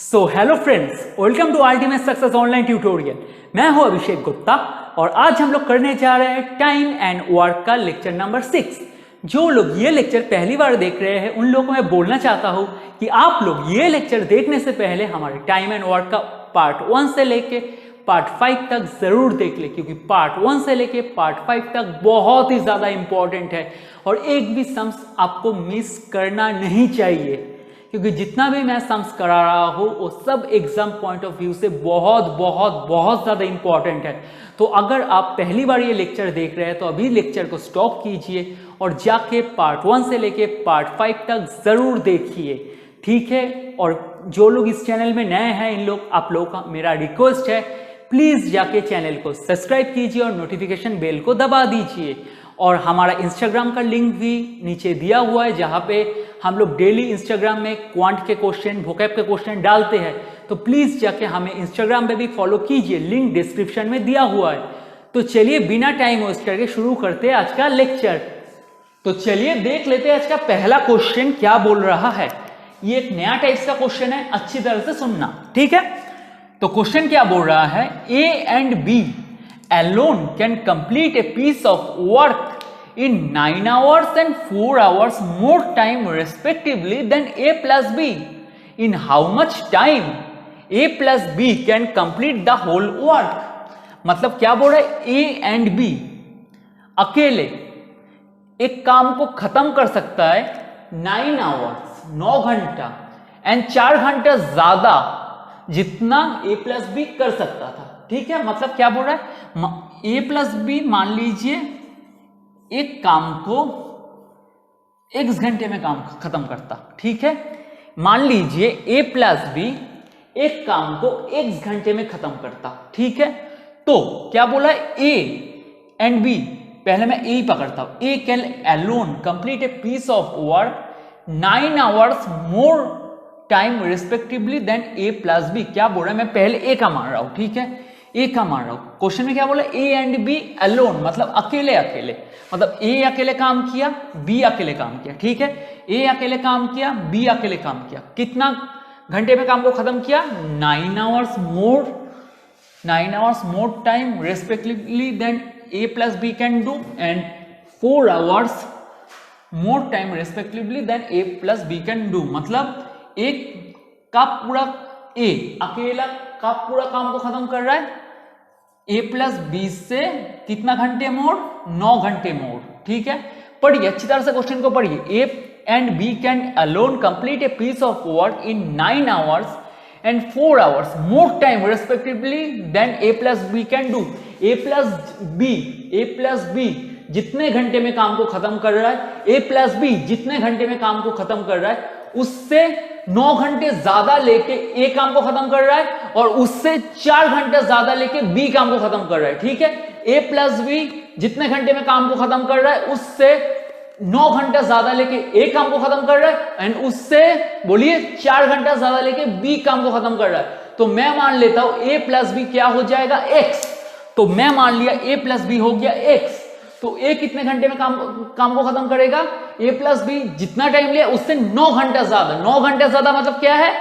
So hello friends, welcome to ultimate success online tutorial. मैं हूं अभिषेक गुप्ता और आज हम लोग करने जा रहे हैं टाइम एंड वर्क का लेक्चर नंबर 6। जो लोग ये लेक्चर पहली बार देख रहे हैं उन लोगों को मैं बोलना चाहता हूं कि आप लोग ये लेक्चर देखने से पहले हमारे टाइम एंड वर्क का पार्ट 1 से लेके पार्ट 5 तक जरूर देख ले, क्योंकि पार्ट 1 से लेके पार्ट 5 तक बहुत ही ज्यादा इंपॉर्टेंट है और एक भी सम्स आपको मिस करना नहीं चाहिए, क्योंकि जितना भी मैं सम्स करा रहा हूँ वो सब एग्जाम पॉइंट ऑफ व्यू से बहुत बहुत बहुत ज़्यादा इंपॉर्टेंट है। तो अगर आप पहली बार ये लेक्चर देख रहे हैं तो अभी लेक्चर को स्टॉप कीजिए और जाके पार्ट 1 से लेके पार्ट 5 तक ज़रूर देखिए, ठीक है। और जो लोग इस चैनल में नए हैं इन लोग आप लोगों का मेरा रिक्वेस्ट है, प्लीज़ जाके चैनल को सब्सक्राइब कीजिए और नोटिफिकेशन बेल को दबा दीजिए। और हमारा इंस्टाग्राम का लिंक भी नीचे दिया हुआ है, जहाँ पे हम लोग डेली इंस्टाग्राम में क्वांट के क्वेश्चन, वोकैब के क्वेश्चन डालते हैं। तो प्लीज़ जाके हमें इंस्टाग्राम पे भी फॉलो कीजिए, लिंक डिस्क्रिप्शन में दिया हुआ है। तो चलिए बिना टाइम वेस्ट करके शुरू करते हैं आज का लेक्चर। तो चलिए देख लेते हैं आज का पहला क्वेश्चन क्या बोल रहा है। ये एक नया टाइप का क्वेश्चन है, अच्छी तरह से सुनना, ठीक है। तो क्वेश्चन क्या बोल रहा है, A and B alone can complete a piece of work in 9 hours and 4 hours more time respectively than A plus B. In how much time A plus B can complete the whole work? मतलब क्या बोल रहा है, A and B अकेले एक काम को खत्म कर सकता है 9 आवर्स 9 घंटा एंड 4 घंटा ज्यादा जितना A प्लस बी कर सकता था, ठीक है। मतलब क्या बोल रहा है, ए प्लस बी मान लीजिए एक काम को x घंटे में काम खत्म करता, ठीक है। मान लीजिए ए प्लस बी एक काम को x घंटे में खत्म करता, ठीक है। तो क्या बोला है, ए एंड बी, पहले मैं ए ही पकड़ता हूं, A can alone complete a piece of work 9 hours more time respectively than A plus B. क्या बोल रहा है, मैं पहले ए का मान रहा हूं, ठीक है, ए का मान रहा हूं। क्वेश्चन में क्या बोला, ए एंड बी अलोन, मतलब अकेले अकेले, मतलब ए अकेले काम किया, बी अकेले काम किया, ठीक है। ए अकेले काम किया, बी अकेले काम किया, कितना घंटे में काम को खत्म किया, 9 hours more time respectively then A plus B can do and 4 hours more time respectively then A plus B can do. मतलब एक का पूरा ए अकेला का पूरा काम को खत्म कर रहा है, ए प्लस बी से कितना घंटे मोर, 9 घंटे मोर, ठीक है। पढ़िए अच्छी तरह से क्वेश्चन को पढ़िए, A and B can alone complete a piece of work in 9 hours and 4 hours more time respectively then A plus B can do. A plus B जितने घंटे में काम को खत्म कर रहा है, ए प्लस बी जितने घंटे में काम को खत्म कर रहा है उससे 9 घंटे ज्यादा लेके ए काम को खत्म कर रहा है और उससे 4 घंटे ज्यादा लेके बी काम को खत्म कर रहा है, ठीक है। ए प्लस बी जितने घंटे में काम को खत्म कर रहा है उससे 9 घंटे ज्यादा लेके ए काम को खत्म कर रहा है एंड उससे बोलिए 4 घंटा ज्यादा लेके बी काम को खत्म कर रहा है। तो मैं मान लेता हूं ए प्लस बी क्या हो जाएगा, एक्स। तो मैं मान लिया ए प्लस बी हो गया एक्स। तो ए कितने घंटे में काम को खत्म करेगा, ए प्लस बी जितना टाइम लिया उससे 9 घंटा ज्यादा। 9 घंटा ज्यादा मतलब क्या है,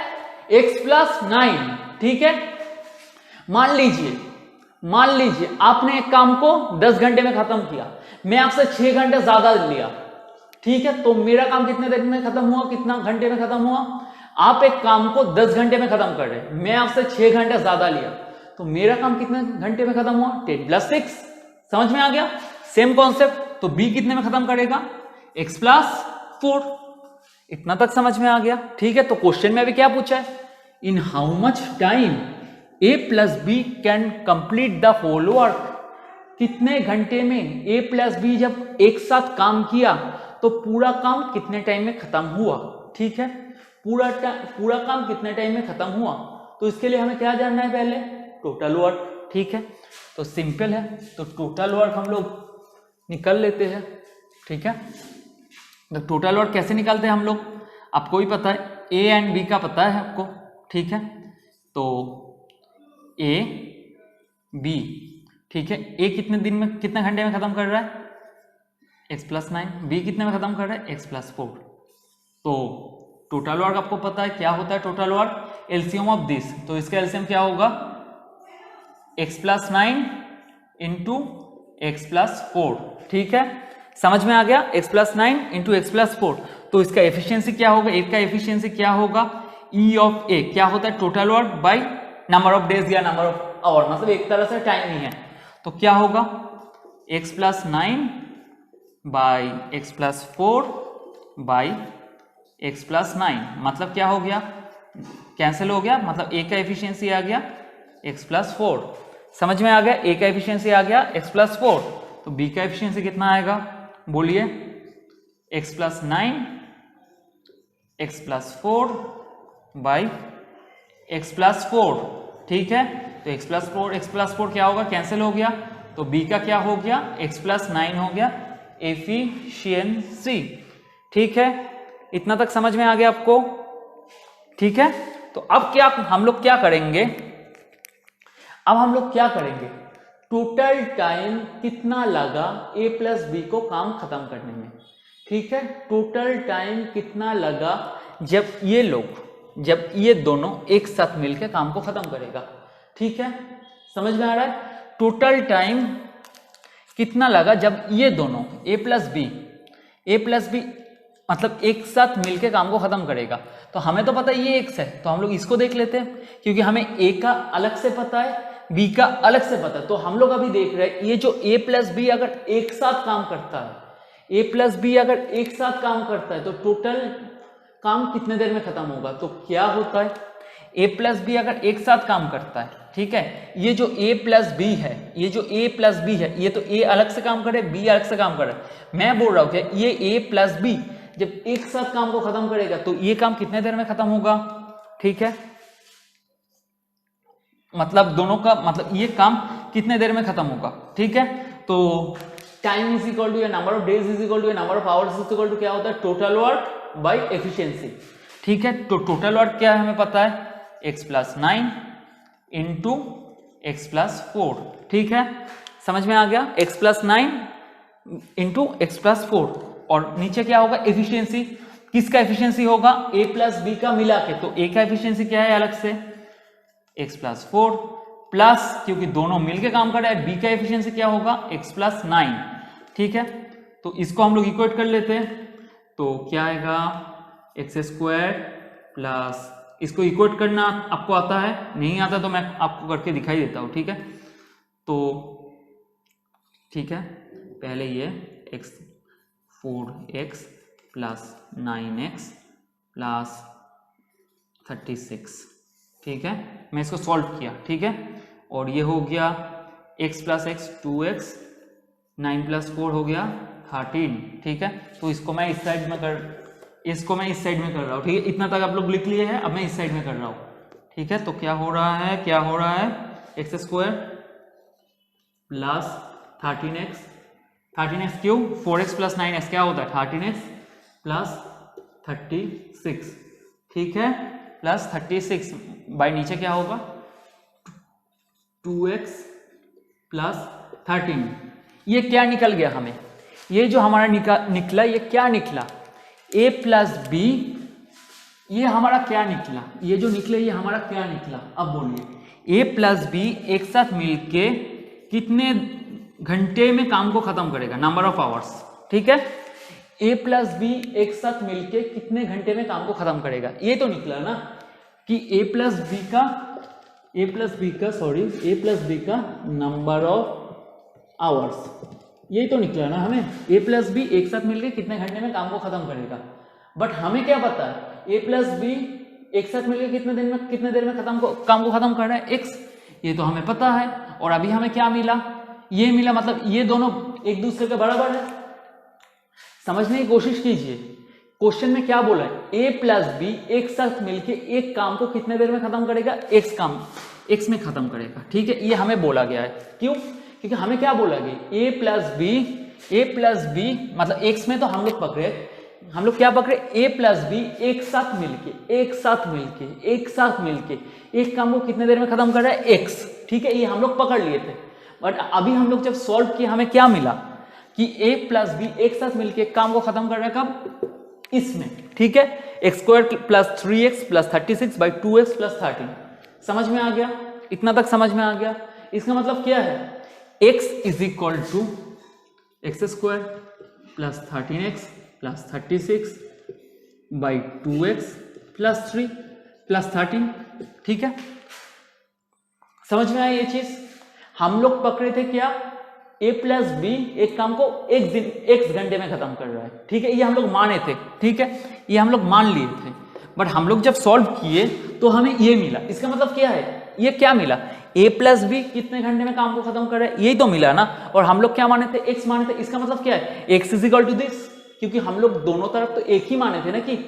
x प्लस 9, ठीक है। मान लीजिए आपने एक काम को 10 घंटे में खत्म किया, मैं आपसे 6 घंटे ज्यादा लिया, ठीक है। तो मेरा काम कितने देर में खत्म हुआ, कितना घंटे में खत्म हुआ। आप एक काम को 10 घंटे में खत्म कर रहे हैं, मैं आपसे 6 घंटे ज्यादा लिया, तो मेरा काम कितने घंटे में खत्म हुआ, 10 प्लस 6। समझ में आ गया, सेम कॉन्सेप्ट। तो बी कितने में खत्म करेगा, x प्लस 4। इतना तक समझ में आ गया, ठीक है। तो क्वेश्चन में अभी क्या पूछा है, in how much time A plus B can complete the whole work. कितने घंटे में ए प्लस बी जब एक साथ काम किया तो पूरा काम कितने टाइम में खत्म हुआ, ठीक है। पूरा काम कितने टाइम में खत्म हुआ। तो इसके लिए हमें क्या जानना है, पहले टोटल वर्क, ठीक है। तो सिंपल है, तो टोटल वर्क हम लोग निकल लेते हैं, ठीक है। तो टोटल वर्क कैसे निकालते हैं हम लोग, आपको भी पता है, ए एंड बी का पता है आपको, ठीक है। तो ए बी, ठीक है, ए कितने दिन में कितने घंटे में खत्म कर रहा है, x प्लस 9, बी कितने में खत्म कर रहा है, x प्लस 4। तो टोटल वर्क आपको पता है क्या होता है, total work LCM of this, तो इसका एलसीएम क्या होगा x plus 9 into x plus 4। ठीक है, समझ में आ गया, x plus 9 into x plus 4। तो इसका एफिशिएंसी क्या होगा, एक का एफिशिएंसी क्या होगा, ई ऑफ ए क्या होता है, total work by number of days या नंबर ऑफ आवर, मतलब एक तरह से टाइम ही है। तो क्या होगा x plus 9 by x plus 4 by x plus 9, मतलब क्या हो गया, कैंसिल हो गया, मतलब a का एफिशिएंसी आ गया x प्लस 4। समझ में आ गया, a का एफिशिएंसी आ गया x प्लस 4, तो b का एफिशिएंसी कितना आएगा, बोलिए, x plus 9 x plus 4 by x plus 4। ठीक है, तो x प्लस 4 क्या होगा, कैंसिल हो गया, तो b का क्या हो गया, x प्लस 9 हो गया एफिशिएंसी। ठीक है, इतना तक समझ में आ गया आपको। ठीक है, तो अब क्या हम लोग क्या करेंगे, टोटल टाइम कितना लगा a प्लस बी को काम खत्म करने में। ठीक है, टोटल टाइम कितना लगा जब ये दोनों एक साथ मिलकर काम को खत्म करेगा। ठीक है, समझ में आ रहा है, टोटल टाइम कितना लगा जब ये दोनों a प्लस बी मतलब एक साथ मिलके काम को खत्म करेगा। तो हमें तो पता है ये x है, तो हम लोग इसको देख लेते हैं, क्योंकि हमें a का अलग से पता है, b का अलग से पता है। तो हम लोग अभी देख रहे हैं ये जो a प्लस बी अगर एक साथ काम करता है, तो टोटल काम कितने देर में खत्म होगा। तो क्या होता है, a प्लस बी अगर एक साथ काम करता है, ठीक है, ये जो a प्लस बी है, ये तो a अलग से काम करे, b अलग से काम करे। मैं बोल रहा हूं कि ये a प्लस बी जब एक साथ काम को खत्म करेगा तो ये काम कितने देर में खत्म होगा। ठीक है, मतलब दोनों का मतलब ये काम कितने देर में खत्म होगा। ठीक है, तो टाइम इज इक्वल टू या number of days is equal to या number of hours is equal to क्या होता है, टोटल वर्क बाय एफिशिएंसी। ठीक है, तो टोटल वर्क क्या है हमें पता है, x plus 9 into x plus 4। ठीक है, समझ में आ गया, x plus 9 into x plus 4, और नीचे क्या होगा, एफिशिएंसी, किसका एफिशिएंसी होगा, a प्लस बी का मिला के। तो a का एफिशिएंसी क्या है अलग से, x प्लस 4 प्लस, क्योंकि दोनों मिलके काम कर रहा है, b का एफिशिएंसी क्या होगा, x प्लस 9। ठीक है, तो इसको हम लोग इक्वेट कर लेते हैं, तो क्या आएगा, एक्स स्क्वायर प्लस, इसको इक्वेट करना आपको आता है, नहीं आता तो मैं आपको करके दिखाई देता हूं। ठीक है, तो ठीक है, पहले ये x 4x plus 9x plus 36। ठीक है, मैं इसको सॉल्व किया। ठीक है, और ये हो गया x plus x 2x, 9 plus 4 हो गया 13। ठीक है, तो इसको मैं इस साइड में कर रहा हूँ। ठीक है, इतना तक आप लोग लिख लिए हैं, अब मैं इस साइड में कर रहा हूँ। ठीक है, तो क्या हो रहा है, एक्स स्क्वायर प्लस 13x क्यों, 4x प्लस 9x क्या होता है 13x प्लस 36। ठीक है, प्लस 36 बाई नीचे क्या होगा 2x प्लस 13। ये क्या निकल गया हमें, ये जो हमारा निकला, ये क्या निकला, a प्लस बी, ये हमारा क्या निकला, ये जो निकले ये हमारा क्या निकला। अब बोलिए, a प्लस बी एक साथ मिलके कितने घंटे में काम को खत्म करेगा, नंबर ऑफ आवर्स। ठीक है, a प्लस बी एक साथ मिलके कितने घंटे में काम को खत्म करेगा, ये तो निकला ना कि a प्लस बी का नंबर ऑफ आवर्स, ये तो निकला ना हमें, a प्लस बी एक साथ मिलके कितने घंटे में काम को खत्म करेगा। बट हमें क्या पता है, a प्लस बी एक साथ मिलके कितने देर में काम को खत्म कर रहा है, x, ये तो हमें पता है। और अभी हमें क्या मिला, ये मिला, मतलब ये दोनों एक दूसरे के बराबर है। समझने की कोशिश कीजिए, क्वेश्चन में क्या बोला है, a प्लस बी एक साथ मिलके एक काम को कितने देर में खत्म करेगा, x में खत्म करेगा। ठीक है, ये हमें बोला गया है, क्यों, क्योंकि हमें क्या बोला गया, a प्लस बी मतलब x में तो हम लोग क्या पकड़े, a प्लस बी एक साथ मिलके एक काम को कितने देर में खत्म कर रहा है, x। ठीक है, ये हम लोग पकड़ लिए थे। बट अभी हम लोग जब सॉल्व किए हमें क्या मिला कि a प्लस बी एक साथ मिलके काम को खत्म कर रहा है कब, इसमें, ठीक है, x square plus 3x plus 36 by 2x plus 13। समझ में आ गया? इतना तक समझ में आ गया? इसका मतलब क्या है, x is equal to x square plus 13x plus 36 by 2x plus 3 plus 13, ठीक है। समझ में आई ये चीज? हम लोग पकड़े थे क्या, a प्लस बी एक काम को x घंटे में खत्म कर रहा है, ठीक है, ये हम लोग माने थे, ठीक है, ये हम लोग मान लिए थे। बट हम लोग जब सॉल्व किए तो हमें ये मिला। इसका मतलब क्या है, ये क्या मिला, a प्लस बी कितने घंटे में काम को खत्म कर रहा है, यही तो मिला ना। और हम लोग क्या माने थे, x माने थे। इसका मतलब क्या है, x is equal to this, क्योंकि हम लोग दोनों तरफ तो एक ही माने थे ना कि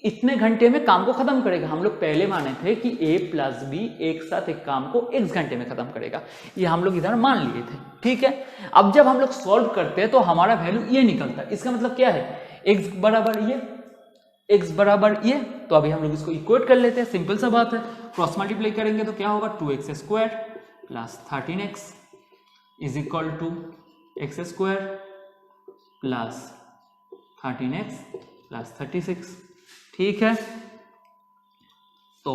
इतने घंटे में काम को खत्म करेगा। हम लोग पहले माने थे कि a प्लस बी एक साथ एक काम को x घंटे में खत्म करेगा, ये हम लोग इधर मान लिए थे, ठीक है। अब जब हम लोग सॉल्व करते हैं तो हमारा वैल्यू ये निकलता है। इसका मतलब क्या है, x बराबर ये, x बराबर ये, तो अभी हम लोग इसको इक्वेट कर लेते हैं, सिंपल सा बात है। क्रॉस मल्टीप्लाई करेंगे तो क्या होगा, 2x square plus 13x is equal to x square plus 13x plus 36, ठीक है। तो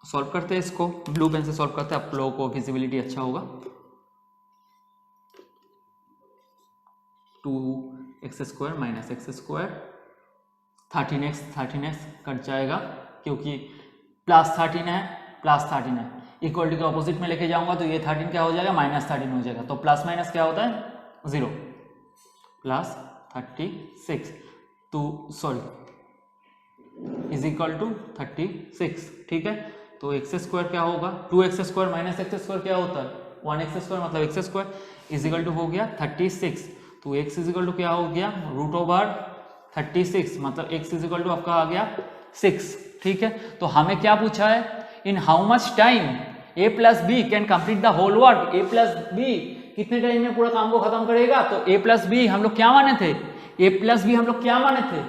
सॉल्व करते हैं इसको, ब्लू पेन से सॉल्व करते हैं, आप लोगों को विजिबिलिटी अच्छा होगा। 2x square minus x square 13x cut जाएगा, क्योंकि प्लस 13 है, प्लस 13 है, इक्वलिटी के ऑपोजिट में लेके जाऊंगा तो ये 13 क्या हो जाएगा, माइनस 13 हो जाएगा। तो प्लस माइनस क्या होता है, 0, प्लस 36 तो सॉरी इज इक्वल टू 36, ठीक है। तो एक्स स्क्वायर क्या होगा, 2x square minus x square क्या होता है, 1x स्क्वायर, मतलब x square is equal to हो गया 36। तो x इज इक्वल टू क्या हो गया, रूट ओवर 36, मतलब x इज इक्वल टू आपका आ गया 6, ठीक है। तो हमें क्या पूछा है, in how much time a plus B can complete the whole work, a plus B कितने टाइम में पूरा काम को खत्म करेगा। तो a प्लस बी हम लोग क्या माने थे, a प्लस बी हम लोग क्या माने थे,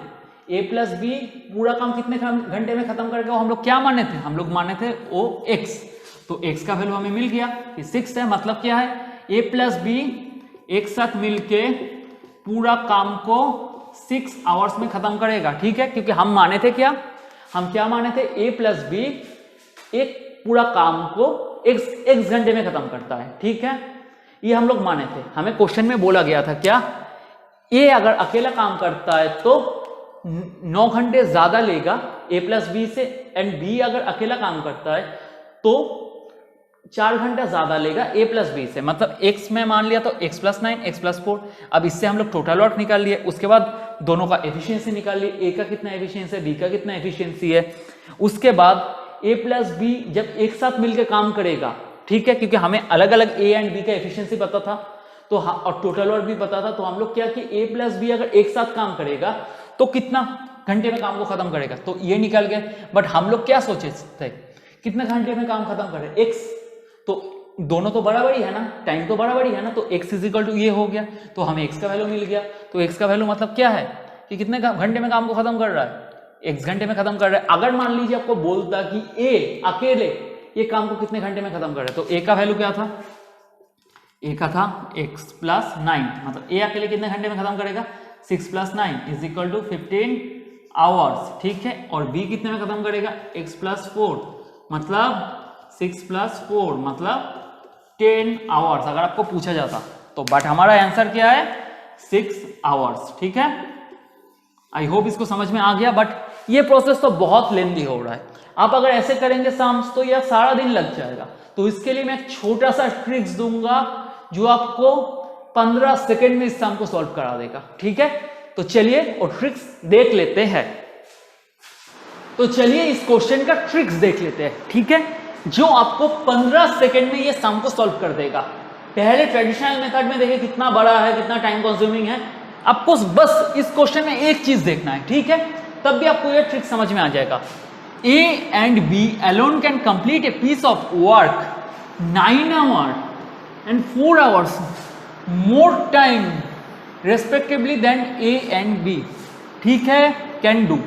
a प्लस बी पूरा काम कितने घंटे में खत्म करेगा, हम लोग क्या माने थे, हम लोग माने थे ओ x। तो x का वैल्यू हमें मिल गया कि 6 है, मतलब क्या है, a प्लस बी एक साथ मिलके पूरा काम को 6 आवर्स में खत्म करेगा, ठीक है। क्योंकि हम माने थे क्या, हम क्या माने थे, a प्लस बी एक पूरा काम को x घंटे में खत्म करता है, ठीक है, ये हम लोग माने थे। हमें क्वेश्चन में बोला गया था क्या, a अगर अकेला काम करता है तो 9 घंटे ज्यादा लेगा a प्लस बी से, एंड b अगर अकेला काम करता है तो 4 घंटा ज्यादा लेगा a प्लस बी से, मतलब x में मान लिया तो x प्लस 9 x प्लस 4। अब इससे हम लोग टोटल वर्क निकाल लिए, उसके बाद दोनों का एफिशिएंसी निकाल लिए, a का कितना एफिशिएंसी है, b का कितना एफिशिएंसी है। उसके बाद a प्लस बी जब एक साथ मिलकर काम करेगा, ठीक है, क्योंकि हमें अलग अलग a एंड b का एफिशिएंसी पता था तो और टोटल वर्क भी पता था, तो हम लोग क्या कि a प्लस बी अगर एक साथ काम करेगा तो कितना घंटे में काम को खत्म करेगा, तो ये निकल गए। बट हम लोग क्या सोचे थे, कितने घंटे में काम खत्म करे, x, तो दोनों तो बराबर ही है ना, टाइम तो बराबर ही है ना, तो x इज इक्वल टू ये हो गया, तो हमें x का वैल्यू मिल गया। तो x का वैल्यू मतलब क्या है कि कितने घंटे में काम को खत्म कर रहा है, x घंटे में खत्म कर रहा है। अगर मान लीजिए आपको बोलता कि a अकेले ये काम को कितने घंटे में खत्म कर रहा है, तो a का वैल्यू क्या था, a का था x प्लस 9, मतलब a अकेले कितने घंटे में खत्म करेगा, 6 plus 9 is equal to 15 hours, ठीक है। और b कितने में खत्म करेगा, x प्लस 4, मतलब 6 प्लस 4 मतलब 10 आवर्स अगर आपको पूछा जाता तो। बट हमारा आंसर क्या है, 6 आवर्स, ठीक है। आई होप इसको समझ में आ गया। बट ये प्रोसेस तो बहुत लेंदी हो रहा है, आप अगर ऐसे करेंगे साम्स तो यह सारा दिन लग जाएगा। तो इसके लिए मैं एक छोटा सा ट्रिक्स दूंगा जो आपको 15 सेकेंड में इस सम को सॉल्व करा देगा, ठीक है। तो चलिए और ट्रिक्स देख लेते हैं। तो चलिए इस क्वेश्चन का ट्रिक्स देख लेते हैं, ठीक है, जो आपको 15 सेकेंड में ये सम को सॉल्व कर देगा। पहले ट्रेडिशनल मेथड में देखिए कितना बड़ा है, कितना टाइम कंज्यूमिंग है। आपको बस इस क्वेश्चन में एक चीज देखना है, ठीक है, तब भी आपको ये ट्रिक समझ में आ जाएगा। A and B alone can complete a piece of work 9 hours and 4 hours more time respectively than A and B, ठीक है, can do।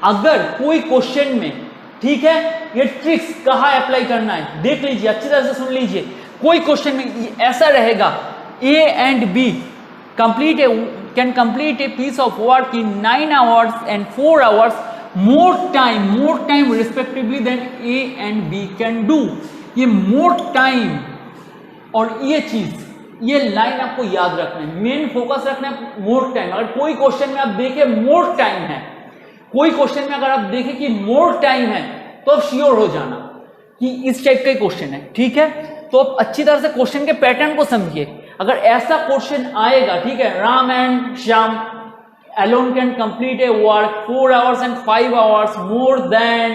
अगर कोई क्वेश्चन में, ठीक है, ये ट्रिक्स कहाँ अप्लाई करना है देख लीजिए, अच्छी तरह से सुन लीजिए। कोई क्वेश्चन में ऐसा रहेगा A and B complete A can complete a piece of work in 9 hours and 4 hours more time respectively than A and B can do. ये more time और ये चीज, ये लाइन आपको याद रखना है, मेन फोकस रखना है मोर टाइम। अगर कोई क्वेश्चन में आप देखें मोर टाइम है, कोई क्वेश्चन में अगर आप देखें कि मोर टाइम है, तो आप श्योर हो जाना कि इस टाइप का क्वेश्चन है, ठीक है। तो आप अच्छी तरह से क्वेश्चन के पैटर्न को समझिए। अगर ऐसा क्वेश्चन आएगा, ठीक है, Ram and Shyam alone can complete a work 4 hours and 5 hours more than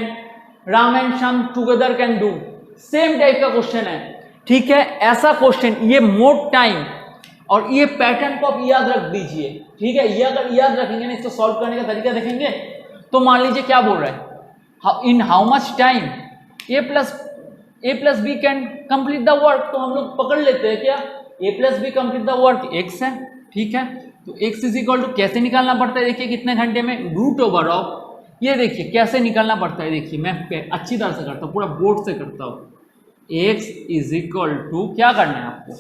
Ram and Shyam together can do, same type का क्वेश्चन है, ठीक है। ऐसा क्वेश्चन, ये मोर टाइम और ये पैटर्न को आप याद रख दीजिए, ठीक है। ये अगर याद रखेंगे ना, इसको सॉल्व करने का तरीका देखेंगे, तो मान लीजिए क्या बोल रहा है, in how much time A plus B can complete the work. तो हम लोग पकड़ लेते हैं क्या, A plus B complete the work x है, ठीक है। तो x इज इक्वल टू कैसे निकालना पड़ता है, देखिए कितने घंटे में, रूट ओवर ऑफ, ये देखिए कैसे निकालना पड़ता है, देखिए मैं अच्छी तरह से करता हूँ, पूरा बोर्ड से करता हूँ। x इज इक्वल टू क्या करना है आपको,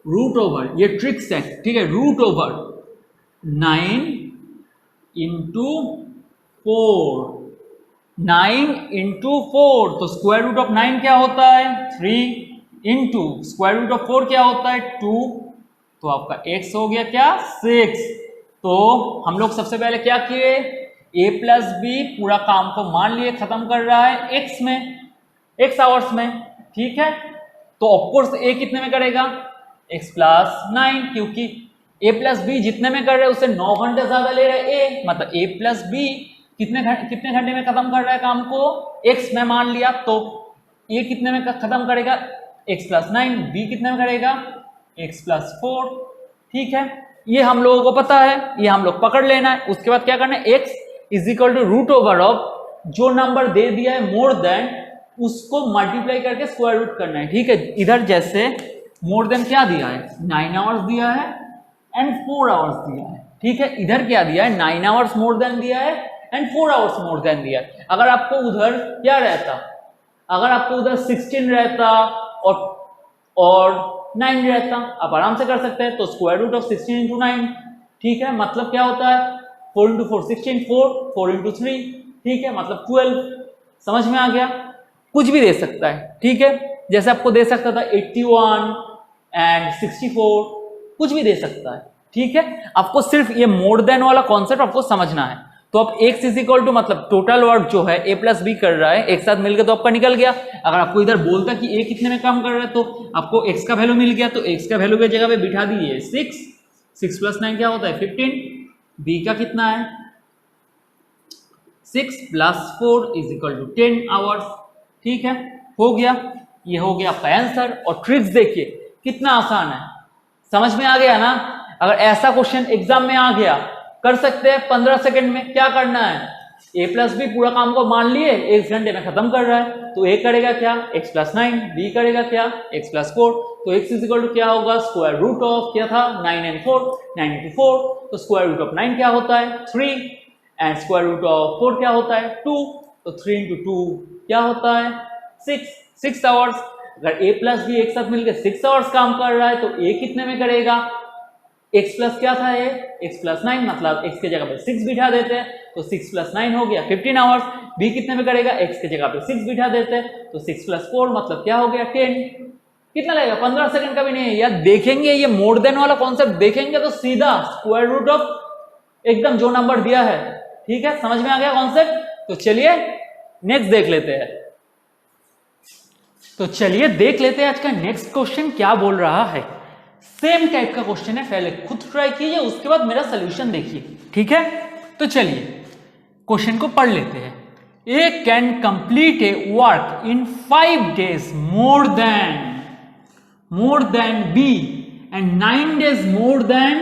रूट ओवर, ये ट्रिक्स है, ठीक है, रूट ओवर 9 इंटू 4, 9 इंटू 4, तो स्क्वायर रूट ऑफ 9 क्या होता है 3 इंटू स्क्वायर रूट ऑफ 4 क्या होता है 2, तो आपका x हो गया क्या 6। तो हम लोग सबसे पहले क्या किए, a प्लस बी पूरा काम को मान लिए खत्म कर रहा है x आवर्स में, ठीक है। तो ऑफकोर्स a कितने में करेगा, x प्लस 9, क्योंकि a प्लस बी जितने में कर रहे हैं उससे 9 घंटे ज्यादा ले रहे हैं a, मतलब a प्लस बी कितने घंटे में खत्म कर रहा है काम को, x में मान लिया, तो a कितने में खत्म करेगा x प्लस 9, b कितने में करेगा x प्लस 4, ठीक है। ये हम लोगों को पता है, ये हम लोग पकड़ लेना है। उसके बाद क्या करना है, x is equal to root over of जो नंबर दे दिया है मोर देन, उसको मल्टीप्लाई करके स्क्वायर रूट करना है, ठीक है। इधर जैसे मोर देन क्या दिया है 9 आवर्स दिया है एंड 4 आवर्स दिया है, ठीक है। इधर क्या दिया है 9 आवर्स मोर देन दिया है एंड 4 आवर्स मोर देन दिया है। अगर आपको उधर क्या रहता, अगर आपको उधर 16 रहता और 9 रहता, आप आराम से कर सकते हैं। तो स्क्वायर रूट ऑफ 16 इंटू 9, ठीक है, मतलब क्या होता है 4 इंटू 4 16, 4 इंटू 3, ठीक है, मतलब 12। समझ में आ गया, कुछ भी दे सकता है, ठीक है। जैसे आपको दे सकता था 81 एंड 64, कुछ भी दे सकता है, ठीक है। आपको सिर्फ ये मोर देन वाला कॉन्सेप्ट आपको समझना है। तो अब x इज इक्वल टू मतलब टोटल वर्क जो है a प्लस बी कर रहा है, एक साथ मिलकर तो आपका निकल गया। अगर आपको इधर बोलता कि a कितने में काम कर रहा है, तो आपको x का वैल्यू मिल गया, तो x का वैल्यू की जगह पे बिठा दीजिए 6 प्लस 9 क्या होता है 15, b का कितना है 6 plus 4 is equal to 10 hours, ठीक है, हो गया। ये हो गया आपका आंसर। और ट्रिक्स देखिए कितना आसान है, समझ में आ गया ना। अगर ऐसा क्वेश्चन एग्जाम में आ गया, कर सकते हैं 15 सेकंड में। क्या करना है, a प्लस बी पूरा काम को मान लिए 1 घंटे में खत्म कर रहा है, तो a करेगा क्या x प्लस 9, b करेगा क्या x प्लस 4, तो x इज इक्वल टू क्या होगा स्क्वायर रूट ऑफ क्या था 9 एंड 4, 9 इंटू 4, तो स्क्वायर रूट ऑफ 9 क्या होता है 3 एंड स्क्वायर रूट ऑफ 4 क्या होता है 2, तो 3 इंटू 2 क्या होता है 6 आवर्स। अगर a प्लस बी एक साथ मिलकर 6 आवर्स काम कर रहा है, तो a कितने में करेगा, x प्लस क्या था ये x प्लस 9, मतलब x के जगह पे 6 बिठा देते हैं, तो 6 प्लस 9 हो गया 15 आवर्स। b कितने में करेगा, x के जगह पे 6 बिठा देते हैं, तो 6 प्लस 4 मतलब क्या हो गया 10। कितना लगेगा 15 सेकंड का भी नहीं है यार। देखेंगे ये मोर देन वाला कॉन्सेप्ट देखेंगे तो सीधा स्क्वायर रूट ऑफ एकदम जो नंबर दिया है, ठीक है, समझ में आ गया कॉन्सेप्ट। तो चलिए नेक्स्ट देख लेते हैं। तो चलिए देख लेते हैं आज का नेक्स्ट क्वेश्चन क्या बोल रहा है। सेम टाइप का क्वेश्चन है, पहले खुद ट्राई कीजिए, उसके बाद मेरा सोल्यूशन देखिए, ठीक है। तो चलिए क्वेश्चन को पढ़ लेते हैं। A can complete a work in 5 days more than B and 9 days more than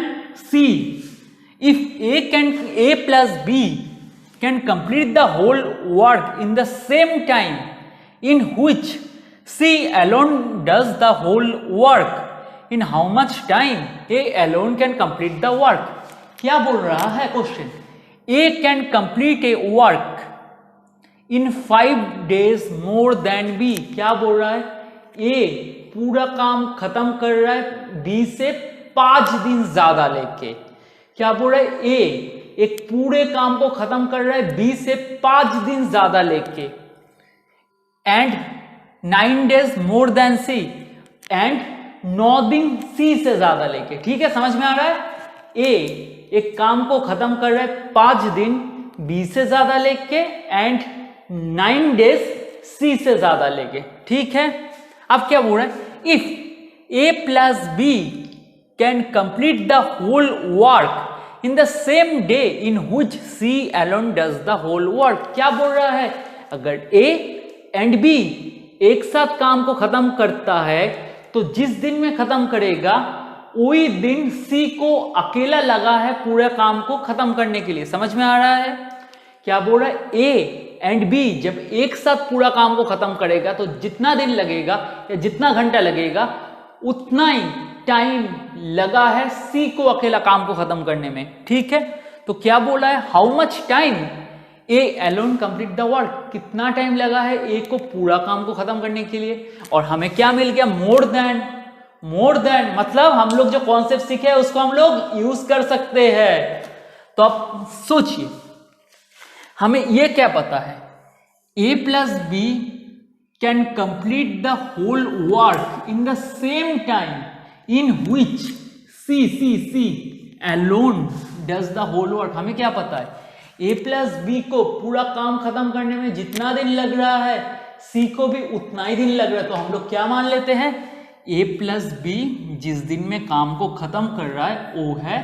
C. If A plus B can complete the whole work in the same time in which C alone does the whole work, in how much time A alone can complete the work। क्या बोल रहा है question, A can complete a work in 5 days more than B। क्या बोल रहा है, A पूरा काम खत्म कर रहा है B से 5 दिन ज्यादा लेके। क्या बोल रहा है? ए एक पूरे काम को खत्म कर रहा है बी से 5 दिन ज्यादा लेके, and 9 days more than C, and 9 दिन सी से ज्यादा लेके। ठीक है, समझ में आ रहा है? ए एक काम को खत्म कर रहा है 5 दिन बी से ज्यादा लेके, एंड 9 days सी से ज्यादा लेके। ठीक है, अब क्या बोल रहा है? If A plus B can complete the whole work in the same day in which C alone does the whole work. क्या बोल रहा है? अगर ए एंड बी एक साथ काम को खत्म करता है तो जिस दिन में खत्म करेगा वही दिन सी को अकेला लगा है पूरे काम को खत्म करने के लिए। समझ में आ रहा है? क्या बोल रहा है? ए एंड बी जब एक साथ पूरा काम को खत्म करेगा तो जितना दिन लगेगा या जितना घंटा लगेगा उतना ही टाइम लगा है सी को अकेला काम को खत्म करने में। ठीक है, तो क्या बोला है? How much time A alone complete the work. कितना टाइम लगा है ए को पूरा काम को खत्म करने के लिए। और हमें क्या मिल गया? More than. मोर देन मतलब हम लोग जो कॉन्सेप्ट सीखे हैं उसको हम लोग यूज कर सकते हैं। तो अब सोचिए, हमें ये क्या पता है? A plus B can complete the whole work in the same time in which C alone does the whole work. हमें क्या पता है? ए प्लस बी को पूरा काम खत्म करने में जितना दिन लग रहा है सी को भी उतना ही दिन लग रहा है। तो हम लोग क्या मान लेते हैं? ए प्लस बी जिस दिन में काम को खत्म कर रहा है वो है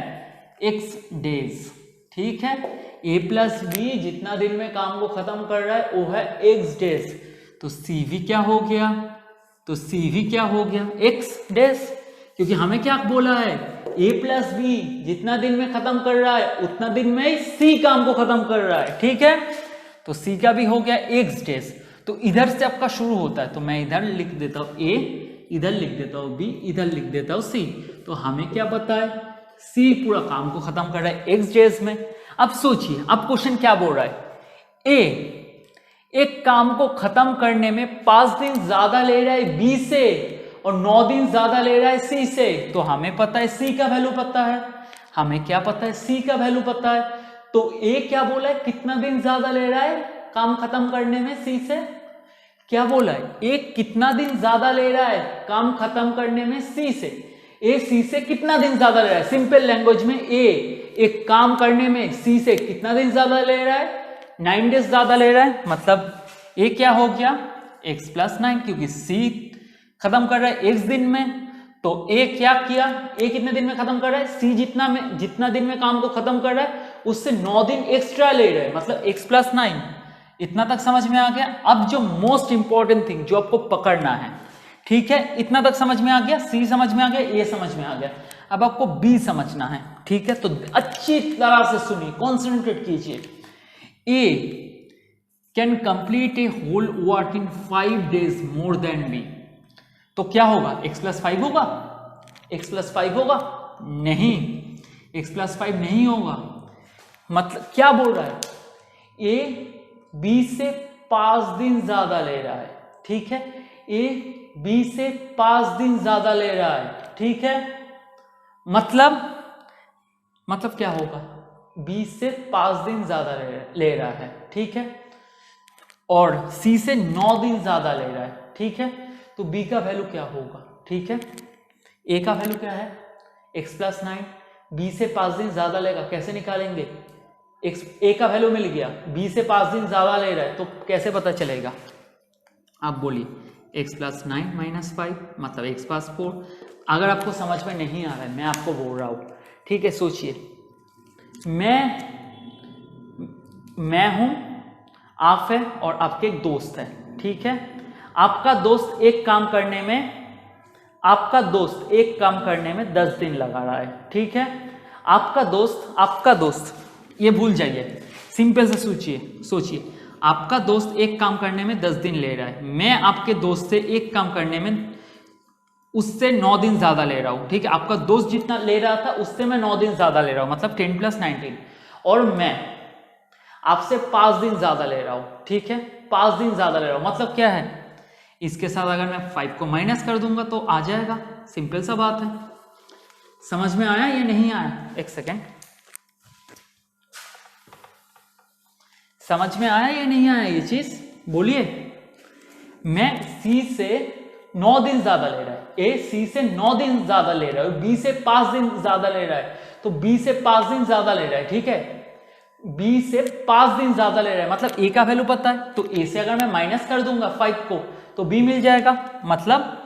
x डेज। ठीक है, ए प्लस बी जितना दिन में काम को खत्म कर रहा है वो है x डेज। तो सी भी क्या हो गया? तो सी भी क्या हो गया? x days. क्योंकि हमें क्या बोला है? ए प्लस बी जितना दिन में खत्म कर रहा है उतना दिन में ही सी काम को खत्म कर रहा है। ठीक है, तो सी का भी हो गया x डेज। तो इधर से आपका शुरू होता है, तो मैं इधर लिख देता हूं ए, इधर लिख देता हूं बी, इधर लिख देता हूं सी। तो हमें क्या पता है? सी पूरा काम को खत्म कर रहा है x डेज में। अब सोचिए, अब क्वेश्चन क्या बोल रहा है? ए एक काम को खत्म करने में 5 दिन ज्यादा ले रहा है बी से और 9 दिन ज्यादा ले रहा है सी से। तो हमें पता है सी का वैल्यू पता है। हमें क्या पता है? सी का वैल्यू पता है। तो ए क्या बोला है? कितना दिन ज्यादा ले रहा है काम खत्म करने में सी से? क्या बोला है? ए कितना दिन ज्यादा ले रहा है काम खत्म करने में सी से। ए सी से कितना दिन ज्यादा ले रहा है? सिंपल लैंग्वेज में ए एक काम करने में सी से कितना दिन ज्यादा ले रहा है? 9 डेज ज्यादा ले रहा है। मतलब ए क्या हो गया? x प्लस 9, क्योंकि सी खत्म कर रहा है x दिन में। तो ए क्या किया? ए कितने दिन में खत्म कर रहा है? सी जितना दिन में काम को खत्म कर रहा है उससे 9 दिन एक्स्ट्रा ले रहा है, मतलब x प्लस 9। इतना तक समझ में आ गया? अब जो मोस्ट इंपॉर्टेंट थिंग जो आपको पकड़ना है, ठीक है, इतना तक समझ में आ गया, सी समझ में आ गया, ए समझ में आ गया। अब आपको बी समझना है, ठीक है, तो अच्छी तरह से सुनिए, कॉन्सेंट्रेट कीजिए। A can complete a whole work in 5 days more than B. तो क्या होगा? x प्लस 5 होगा? x प्लस 5 होगा? नहीं, x प्लस 5 नहीं होगा। मतलब क्या बोल रहा है? ए बी से 5 दिन ज्यादा ले रहा है, ठीक है, ए बी से 5 दिन ज्यादा ले रहा है, ठीक है। मतलब क्या होगा? बी से 5 दिन ज्यादा ले रहा है, ठीक है, और सी से 9 दिन ज्यादा ले रहा है, ठीक है। तो बी का वैल्यू क्या होगा? ठीक है, ए का वैल्यू क्या है? x प्लस 9, बी से 5 दिन ज्यादा लेगा, कैसे निकालेंगे? ए का वैल्यू मिल गया, बी से 5 दिन ज्यादा ले रहा है, तो कैसे पता चलेगा? आप बोलिए, x प्लस 9 माइनस 5 मतलब x प्लस 4। अगर आपको समझ में नहीं आ रहा है, मैं आपको बोल रहा हूं, ठीक है, सोचिए, मैं हूं, आप है और आपके एक दोस्त है, ठीक है। आपका दोस्त एक काम करने में 10 दिन लगा रहा है, ठीक है। आपका दोस्त ये भूल जाइए, सिंपल से सोचिए, आपका दोस्त एक काम करने में 10 दिन ले रहा है, मैं आपके दोस्त से एक काम करने में उससे 9 दिन ज्यादा ले रहा हूं, ठीक है। आपका दोस्त जितना ले रहा था उससे मैं 9 दिन ज्यादा ले रहा हूं, मतलब 10 + 19, और मैं आपसे 5 दिन ज्यादा ले रहा हूं, ठीक है, 5 दिन ज्यादा ले रहा हूं। मतलब क्या है? इसके साथ अगर मैं 5 को माइनस कर दूंगा तो आ जाएगा, सिंपल सा बात है, समझ में आया या नहीं आया? एक सेकेंड, समझ में आया या नहीं आया ये चीज बोलिए। मैं सी से 9 दिन ज्यादा ले रहा है, ए सी से 9 दिन ज्यादा ले रहा है, बी से 5 दिन ज्यादा ले रहा है, तो बी से 5 दिन ज्यादा ले रहा है, ठीक है, बी से 5 दिन ज्यादा ले रहा है, मतलब ए का वैल्यू पता है, तो ए से अगर मैं माइनस कर दूंगा 5 को तो बी मिल जाएगा, मतलब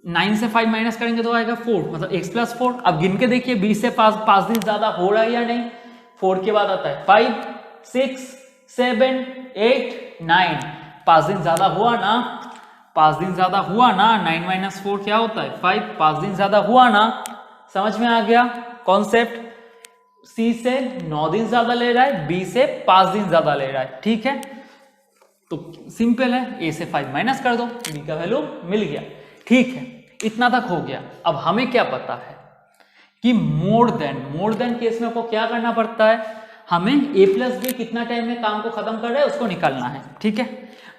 9 से 5 माइनस करेंगे तो आएगा 4, मतलब x प्लस 4। अब गिन के देखिए बी से 5 दिन ज्यादा हो रहा है या नहीं। 4 के बाद आता है 5, 6, 7, 8, 9, 5 दिन ज्यादा हुआ ना, 5 दिन ज्यादा हुआ ना, 9 माइनस 4 क्या होता है 5, 5 दिन ज्यादा हुआ ना। समझ में आ गया कॉन्सेप्ट? सी से 9 दिन ज्यादा ले रहा है, बी से 5 दिन ज्यादा ले रहा है, ठीक है, तो सिंपल है, ए से 5 माइनस कर दो, बी का वैल्यू मिल गया, ठीक है, इतना तक हो गया। अब हमें क्या पता है कि मोर देन केस में आपको क्या करना पड़ता है, हमें ए प्लस बी कितना टाइम में काम को खत्म कर रहा है उसको निकालना है, ठीक है।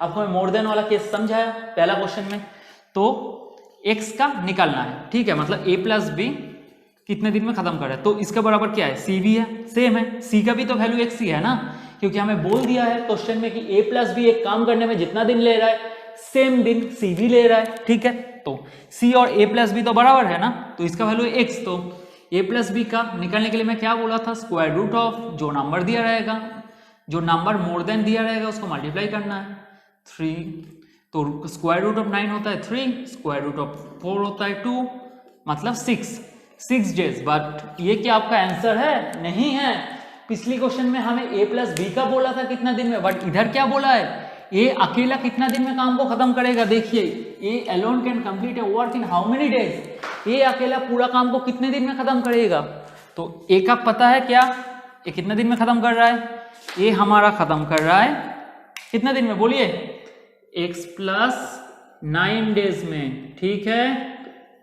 अब हमें मोर देन वाला केस समझाया पहला क्वेश्चन में, तो एक्स का निकालना है, ठीक है, मतलब ए प्लस बी कितने दिन में खत्म कर रहा है, तो इसके बराबर क्या है सी भी है, सेम है, सी का भी तो वैल्यू एक्स ही है ना, क्योंकि हमें बोल दिया है क्वेश्चन में कि ए प्लस बी एक काम करने में जितना दिन ले रहा है सेम दिन सी भी ले रहा है, ठीक है, तो सी और ए प्लस बी तो बराबर है ना, तो इसका वैल्यू एक्स, तो ए प्लस बी का निकालने के लिए मैं क्या बोला था, स्क्वायर रूट ऑफ जो नंबर दिया रहेगा, जो नंबर मोर देन दिया रहेगा उसको मल्टीप्लाई करना है 3, तो स्क्वायर रूट ऑफ 9 होता है 3, स्क्वायर रूट ऑफ 4 होता है 2, मतलब 6 डेज। बट ये क्या आपका आंसर है? नहीं है। पिछली क्वेश्चन में हमें ए प्लस बी का बोला था कितना दिन में, बट इधर क्या बोला है, ए अकेला कितना दिन में काम को खत्म करेगा। देखिए A alone can complete a work in how many days, A अकेला पूरा काम को कितने दिन में खत्म करेगा, तो ए का पता है क्या, ए कितने दिन में खत्म कर रहा है, ए हमारा खत्म कर रहा है कितने दिन में बोलिए, x प्लस 9 डेज में, ठीक है,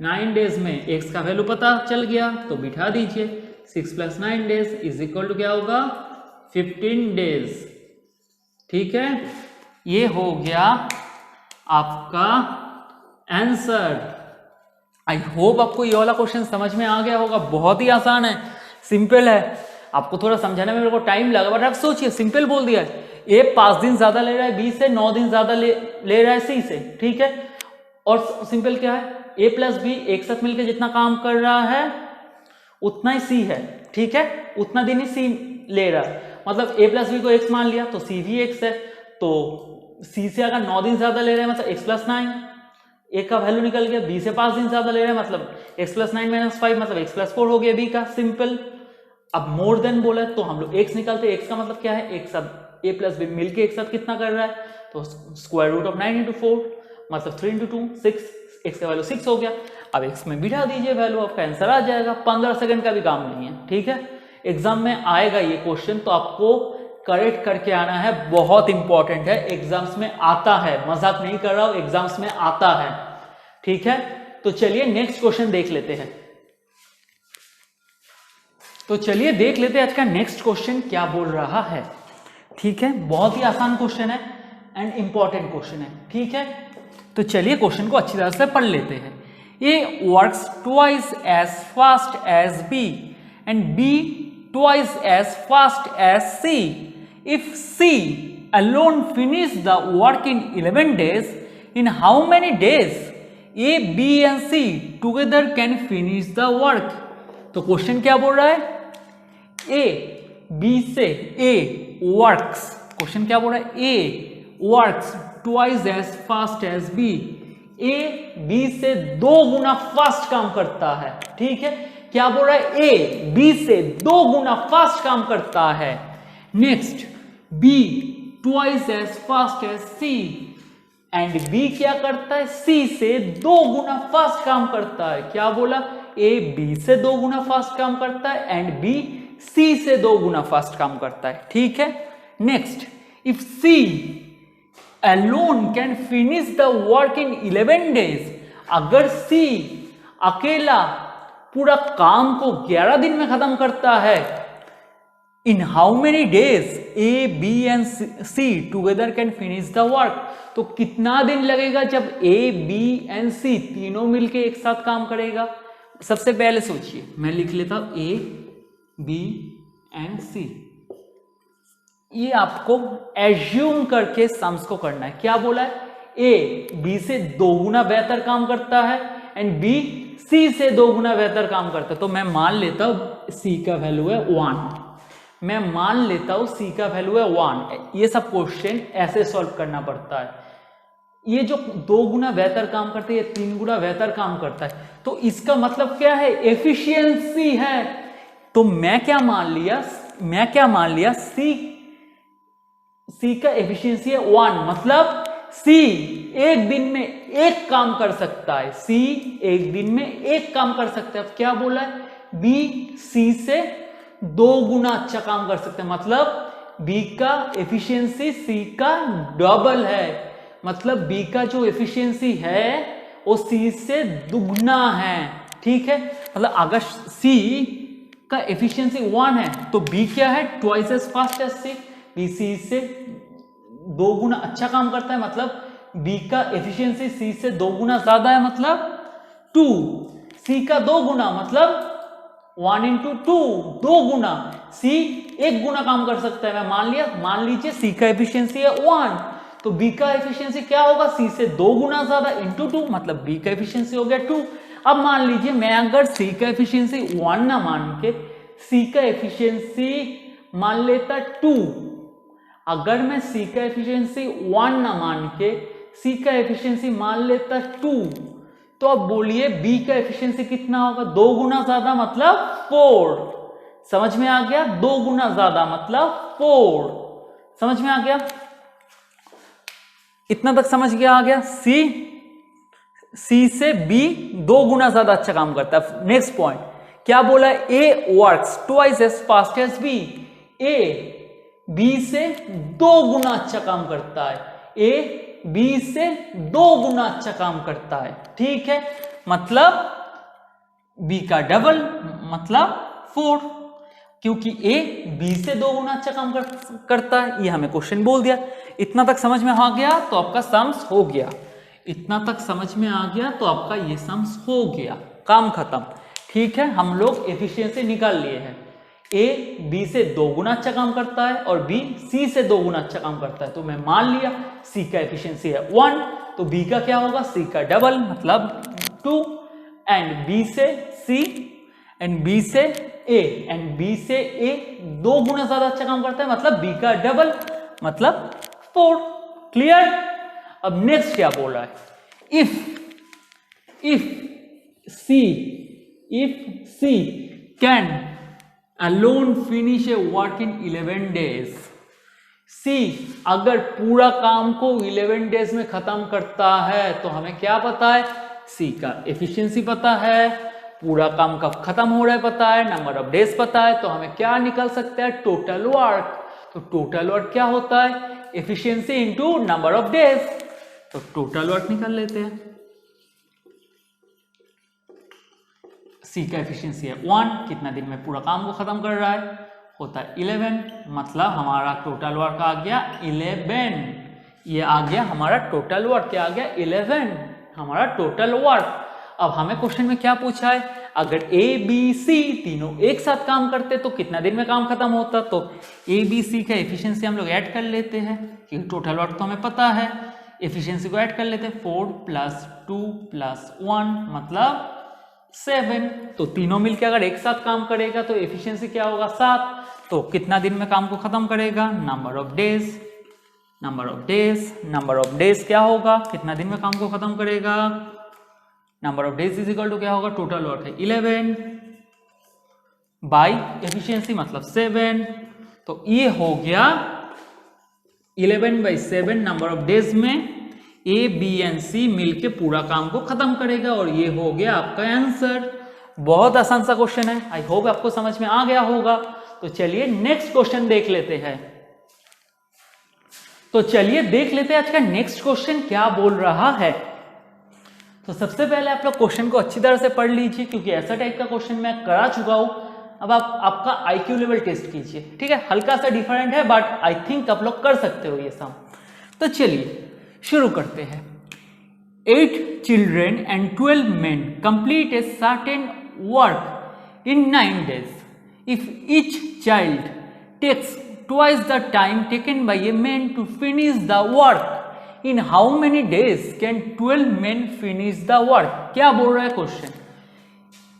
9 डेज में x का वैल्यू पता चल गया तो बिठा दीजिए, 6 plus 9 days is equal to क्या होगा 15 डेज, ठीक है, ये हो गया आपका आंसर। आई होप आपको ये वाला क्वेश्चन समझ में आ गया होगा, बहुत ही आसान है, सिंपल है, आपको थोड़ा समझाने में मेरे को टाइम लगा, बट आप सोचिए सिंपल बोल दिया है, ए 5 दिन ज्यादा ले रहा है बी से, 9 दिन ज्यादा ले रहा है सी से, ठीक है, और सिंपल क्या है, ए प्लस बी एक साथ मिलकर जितना काम कर रहा है उतना ही सी है, ठीक है, उतना दिन ही सी ले रहा है, मतलब ए प्लस बी को एक्स मान लिया तो सी भी एक्स है, तो सी से अगर 9 दिन ज्यादा ले रहे हैं मतलब एक्स प्लस 9, ए का वैल्यू निकल गया, बी से 5 दिन ज्यादा ले रहे हैं मतलब एक्स प्लस 9 माइनस 5 मतलब एक्स प्लस 4 हो गया बी का, सिंपल। अब मोर देन बोला है तो हम लोग एक्स निकालते हैं, एक्स का मतलब क्या है, एक साथ ए प्लस बी मिलके एक साथ कितना कर रहा है, तो स्क्वायर रूट ऑफ 9 इंटू 4 मतलब 3 इंटू 2 6, एक्स का वैल्यू 6 हो गया। अब एक्स में बिठा दीजिए वैल्यू, आपका आंसर आ जाएगा, 15 सेकंड का भी काम नहीं है, ठीक है। एग्जाम में आएगा ये क्वेश्चन तो आपको करेक्ट करके आना है, बहुत इंपॉर्टेंट है, एग्जाम्स में आता है, मजाक नहीं कर रहा हूं, एग्जाम्स में आता है, ठीक है। तो चलिए नेक्स्ट क्वेश्चन देख लेते हैं, तो चलिए देख लेते हैं आज का नेक्स्ट क्वेश्चन क्या बोल रहा है, ठीक है, बहुत ही आसान क्वेश्चन है एंड इंपॉर्टेंट क्वेश्चन है, ठीक है। तो चलिए क्वेश्चन को अच्छी तरह से पढ़ लेते हैं। A works twice as fast as B and B twice as fast as C. If C alone finish the work in 11 days, in how many days A, B and C together can finish the work? तो question क्या बोल रहा है, A B से A works, question क्या बोल रहा है, A works twice as fast as B, A B से 2 गुना फास्ट काम करता है, ठीक है, क्या बोल रहा है, A B से 2 गुना फास्ट काम करता है। Next B twice as fast as C and B क्या करता है, C से 2 गुना फास्ट काम करता है, क्या बोला, A B से 2 गुना फास्ट काम करता है एंड B C से 2 गुना फास्ट काम करता है, ठीक है। Next if C alone can finish the work in 11 days, अगर C अकेला पूरा काम को 11 दिन में खत्म करता है, in how many days A, B and C together can finish the work, तो कितना दिन लगेगा जब A, B and C तीनों मिलके एक साथ काम करेगा, सबसे पहले सोचिए, मैं लिख लेता हूं A, B एंड C। ये आपको एज्यूम करके सम्स को करना है। क्या बोला है? A B से 2 गुना बेहतर काम करता है एंड B C से 2 गुना बेहतर काम करता है। तो मैं मान लेता हूं C का वैल्यू है 1। मैं मान लेता हूं C का वैल्यू है 1। ये सब क्वेश्चन ऐसे सॉल्व करना पड़ता है। ये जो 2 गुना बेहतर काम करता है, ये 3 गुना बेहतर काम करता है, तो इसका मतलब क्या है? एफिशिएंसी है। तो मैं क्या मान लिया C का एफिशिएंसी है 1, मतलब C एक दिन में एक काम कर सकता है। C एक दिन में एक काम कर सकता है। अब क्या बोला है? B C से 2 गुना अच्छा काम कर सकते हैं, मतलब B का एफिशिएंसी C का डबल है। मतलब B का जो एफिशिएंसी है वो C से दुगना है। ठीक है, मतलब अगर C का एफिशिएंसी 1 है तो B क्या है? Twice as fast as C। B C से 2 गुना अच्छा काम करता है, मतलब B का एफिशिएंसी C से 2 गुना ज्यादा है, मतलब 2। C का 2 गुना मतलब 1 into 2, 2 गुना। C 1 गुना काम कर सकता है। मैं मान लीजिए C का एफिशिएंसी है 1, तो B का एफिशिएंसी क्या होगा? C से 2 गुना ज्यादा इंटू 2, मतलब B का एफिशिएंसी हो गया 2। अब मान लीजिए मैं अगर C का एफिशिएंसी 1 ना मान के C का एफिशिएंसी मान लेता 2, अगर मैं C का एफिशिएंसी 1 ना मान के C का एफिशिएंसी मान लेता 2, तो अब बोलिए B का एफिशिएंसी कितना होगा? 2 गुना ज्यादा मतलब 4। समझ में आ गया? 2 गुना ज्यादा मतलब 4। समझ में आ गया? इतना तक समझ गया? आ गया? C से B 2 गुना ज्यादा अच्छा काम करता है। नेक्स्ट पॉइंट क्या बोला है? A works twice as fast as B। A B से 2 गुना अच्छा काम करता है। A B से 2 गुना अच्छा काम करता है। ठीक है, मतलब B का डबल मतलब 4, क्योंकि A B से 2 गुना अच्छा काम करता है। ये हमें क्वेश्चन बोल दिया। इतना तक समझ में आ गया तो आपका सम्स हो गया। इतना तक समझ में आ गया तो आपका ये सम्स हो गया, काम खत्म। ठीक है, हम लोग एफिशिएंसी निकाल लिए हैं। A B से 2 गुना अच्छा काम करता है और B C से 2 गुना अच्छा काम करता है। तो मैं मान लिया C का एफिशिएंसी है 1, तो B का क्या होगा? C का डबल मतलब 2, एंड B से C एंड B से A एंड B से A 2 गुना ज्यादा अच्छा काम करता है, मतलब B का डबल मतलब 4। क्लियर? अब नेक्स्ट क्या बोल रहा है? If C can alone finish A work in 11 days. C अगर पूरा काम को 11 डेज में खत्म करता है, तो हमें क्या पता है? C का एफिशिएंसी पता है, पूरा काम कब खत्म हो रहा है पता है, नंबर ऑफ डेज पता है, तो हमें क्या निकल सकता है? Total work. तो टोटल वर्क क्या होता है? Efficiency into number of days. तो टोटल वर्क निकाल लेते हैं। C का एफिशिएंसी है 1, कितना दिन में पूरा काम को खत्म कर रहा है? होता है 11, मतलब हमारा टोटल वर्क आ गया 11। ये आ गया हमारा टोटल वर्क। क्या आ गया? 11 हमारा टोटल वर्क। अब हमें क्वेश्चन में क्या पूछा है? अगर A B C तीनों एक साथ काम करते तो कितना दिन में काम खत्म होता? तो A B C का एफिशिएंसी हम लोग ऐड कर लेते हैं, क्योंकि टोटल वर्क तो हमें पता है। एफिशिएंसी को ऐड कर लेते हैं, 4 + 2 + 1 मतलब 7। तो तीनों मिलकर अगर एक साथ काम करेगा तो एफिशिएंसी क्या होगा? 7। तो कितना दिन में काम को खत्म करेगा? नंबर ऑफ डेज क्या होगा? कितना दिन में काम को खत्म करेगा? Number of days is equal to क्या होगा? टोटल वर्क है 11 बाई एफिशिएंसी मतलब 7। तो ये हो गया 11/7 नंबर ऑफ डेज में A B एंड C मिलके पूरा काम को खत्म करेगा, और ये हो गया आपका आंसर। बहुत आसान सा क्वेश्चन है, आई होप आपको समझ में आ गया होगा। तो चलिए नेक्स्ट क्वेश्चन देख लेते हैं। आज का नेक्स्ट क्वेश्चन क्या बोल रहा है। तो सबसे पहले आप लोग क्वेश्चन को अच्छी तरह से पढ़ लीजिए, क्योंकि ऐसा टाइप का क्वेश्चन मैं करा चुका हूं। अब आप आपका IQ लेवल टेस्ट कीजिए, ठीक है? हल्का सा डिफरेंट है, बट आई थिंक आप लोग कर सकते हो ये सम। तो चलिए शुरू करते हैं। 8 children and 12 men complete a certain work in 9 days. If each child takes twice the time taken by a man to finish the work, in how many days can 12 men finish the work? क्या बोल रहा है question?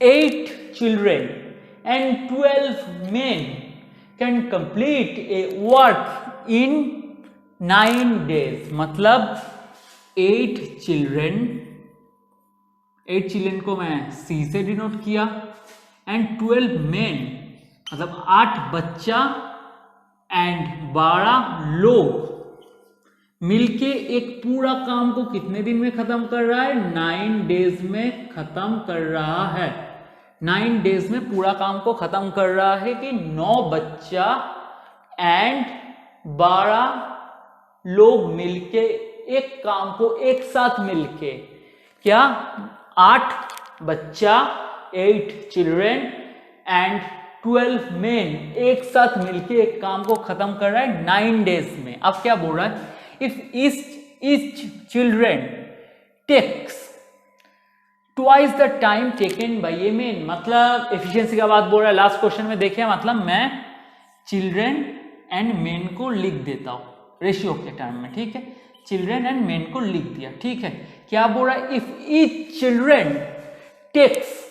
8 children and 12 men can complete a work in 9 days. मतलब 8 children को मैं C से denote किया and 12 main मतलब 8 बच्चा एंड 12 लोग मिलके एक पूरा काम को कितने दिन में खत्म कर रहा है? 9 डेज में खत्म कर रहा है। 9 डेज में पूरा काम को खत्म कर रहा है कि 9 बच्चा एंड 12 लोग मिलके एक काम को एक साथ मिलके, क्या 8 बच्चा 8 चिल्ड्रन एंड 12 मेन एक साथ मिलके एक काम को खत्म कर रहा है 9 डेज में। अब क्या बोल रहा है? If each children takes twice the time taken by a man, मतलब एफिशिएंसी का बात बोल रहा है। लास्ट क्वेश्चन में देखिए, मतलब मैं चिल्ड्रन एंड मेन को लिख देता हूं रेशियो के टर्म में, ठीक है। चिल्ड्रन एंड मेन को लिख दिया, ठीक है। क्या बोल रहा है? If each children takes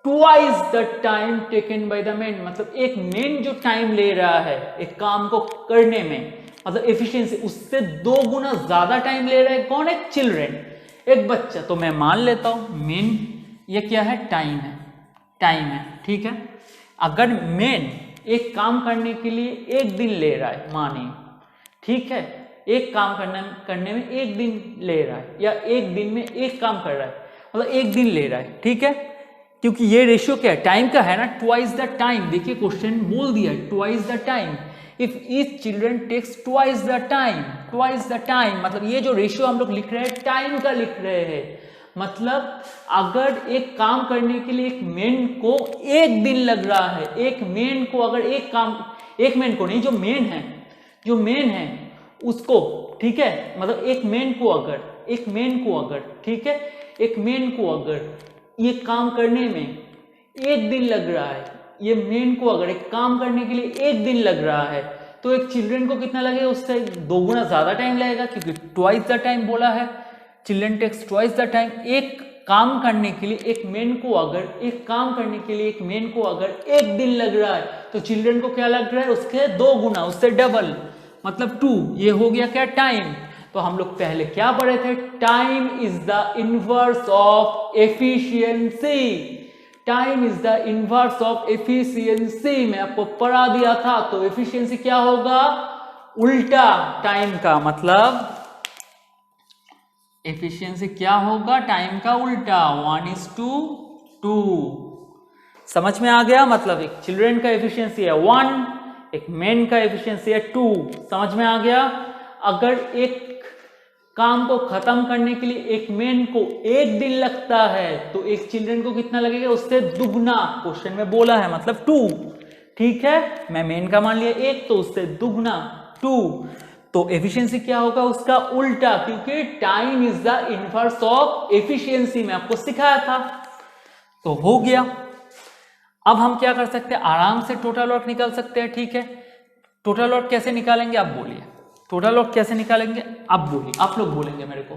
twice the time taken by the men, मतलब एक मेन जो टाइम ले रहा है एक काम को करने में, मतलब एफिशिएंसी उससे 2 गुना ज्यादा टाइम ले रहा है। कौन है? चिल्ड्रन, एक बच्चा। तो मैं मान लेता हूं मेन ये क्या है? टाइम है, ठीक है। अगर मेन एक काम करने के लिए 1 दिन ले रहा है, मानिए, ठीक है, एक काम करने में 1 दिन ले रहा है, या 1 दिन में एक काम कर रहा है, मतलब 1 दिन ले रहा है, ठीक है। क्योंकि ये रेशियो क्या है? टाइम का है ना, ट्वाइस द टाइम। देखिए क्वेश्चन बोल दिया twice the time. If each children takes twice the time, मतलब ये जो रेशियो हम लोग लिख रहे हैं टाइम का लिख रहे हैं। मतलब अगर एक काम करने के लिए एक मेन को 1 दिन लग रहा है, एक मेन को अगर एक मेन को नहीं, जो मेन है उसको, ठीक है, मतलब एक मेन को अगर ठीक है, एक मेन को अगर ये काम करने में 1 दिन लग रहा है, ये मेन को अगर एक काम करने के लिए 1 दिन लग रहा है, तो एक चिल्ड्रन को कितना लगेगा? उससे 2 गुना ज्यादा टाइम लगेगा, क्योंकि ट्वाइस द टाइम बोला है। Children takes twice the time. एक काम करने के लिए एक मेन को अगर एक दिन लग रहा है, तो चिल्ड्रन को क्या लग रहा है? उसके 2 गुना, उससे डबल, मतलब 2। ये हो गया क्या? टाइम। तो हम लोग पहले क्या पढ़े थे? Time is the inverse of efficiency. Time is the inverse of efficiency मैं आपको पढ़ा दिया था। तो एफिशिएंसी क्या होगा? उल्टा टाइम का, मतलब एफिशिएंसी क्या होगा? टाइम का उल्टा, 1:2। समझ में आ गया? मतलब एक चिल्ड्रन का एफिशिएंसी है 1, एक मेन का एफिशिएंसी है 2। समझ में आ गया? अगर एक काम को खत्म करने के लिए एक मेन को 1 दिन लगता है, तो एक चिल्ड्रन को कितना लगेगा? उससे दुगना, क्वेश्चन में बोला है, मतलब 2, ठीक है। मैं मेन का मान लिया 1, तो उससे दुगना 2। तो एफिशिएंसी क्या होगा? उसका उल्टा, क्योंकि time is the inverse of efficiency मैं आपको सिखाया था। तो हो गया। अब हम क्या कर सकते हैं? आराम से टोटल वर्क निकाल सकते हैं, ठीक है। टोटल वर्क कैसे निकालेंगे? आप बोलिए, टोटल वर्क कैसे निकालेंगे? आप बोलिए, आप लोग बोलेंगे मेरे को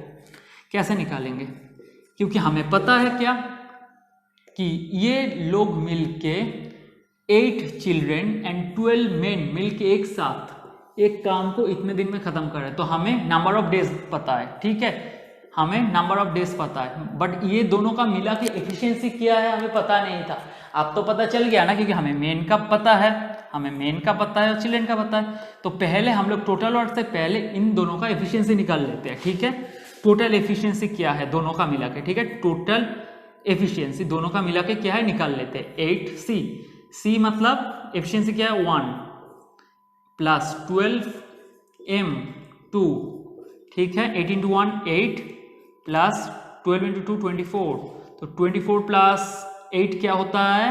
कैसे निकालेंगे, क्योंकि हमें पता है क्या कि ये लोग मिलके 8 चिल्ड्रन एंड 12 मेन मिलके एक साथ एक काम को इतने दिन में खत्म कर रहे हैं। तो हमें नंबर ऑफ डेज पता है, ठीक है, हमें नंबर ऑफ डेज पता है, बट ये दोनों का मिला के एफिशिएंसी क्या है हमें पता नहीं था। अब तो पता चल गया ना, क्योंकि हमें मेन का पता है और चिल्ड्रन का पता है। तो पहले हम लोग टोटल वर्क से पहले इन दोनों का एफिशिएंसी निकाल लेते हैं, ठीक है। टोटल एफिशिएंसी क्या है दोनों का मिला के, ठीक है। टोटल एफिशिएंसी दोनों का मिला के क्या है निकाल लेते हैं। 8C, C मतलब एफिशिएंसी क्या है 1 प्लस 12M2, ठीक है। 8 × 1 8 प्लस 12 × 2 24, तो 24 प्लस 8 क्या होता है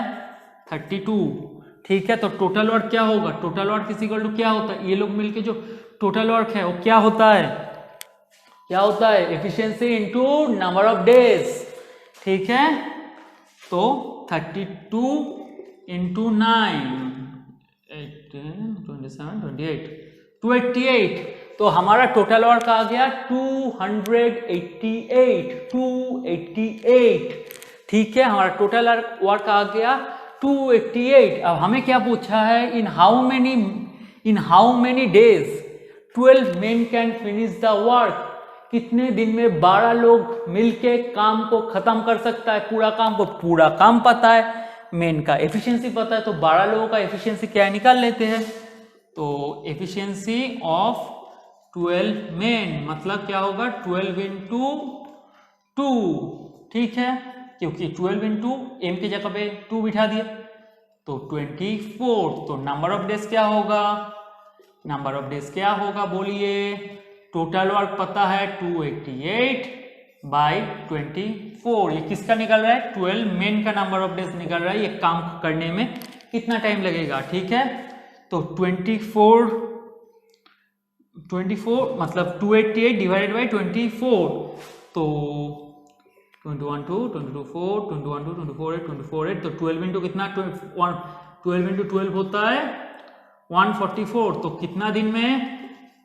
32, ठीक है। तो टोटल वर्क क्या होगा? Total work is equal to क्या होता है? ये लोग मिलके जो टोटल वर्क है वो क्या होता है? Efficiency into number of days, ठीक है। तो 32 इंटू 9 27 28 288, तो हमारा टोटल वर्क आ गया 288। ठीक है, हमारा टोटल वर्क आ गया 288। अब हमें क्या पूछा है, in how many days 12 men can finish the work, कितने दिन में 12 लोग मिलके काम को खत्म कर सकता है, पूरा काम पता है, मेन का एफिशिएंसी पता है, तो 12 लोगों का एफिशिएंसी क्या है निकाल लेते हैं। तो एफिशिएंसी ऑफ 12 men मतलब क्या होगा 12 इंटू 2, ठीक है, क्योंकि 12 इंटू एम की जगह पे 2 बिठा दिया तो 24। तो नंबर ऑफ डेज क्या होगा, बोलिए, टोटल वर्क पता है 288/24, ये किसका निकल रहा है, 12 men का नंबर ऑफ डेज निकल रहा है, ये काम करने में कितना टाइम लगेगा। ठीक है, तो 24 मतलब 288 डिवाइडेड बाई 24, तो 21 2 22 4 21 2 24 8 24 8, तो 12 इंटू कितना 12 इंटू 12 होता है 144। तो कितना दिन में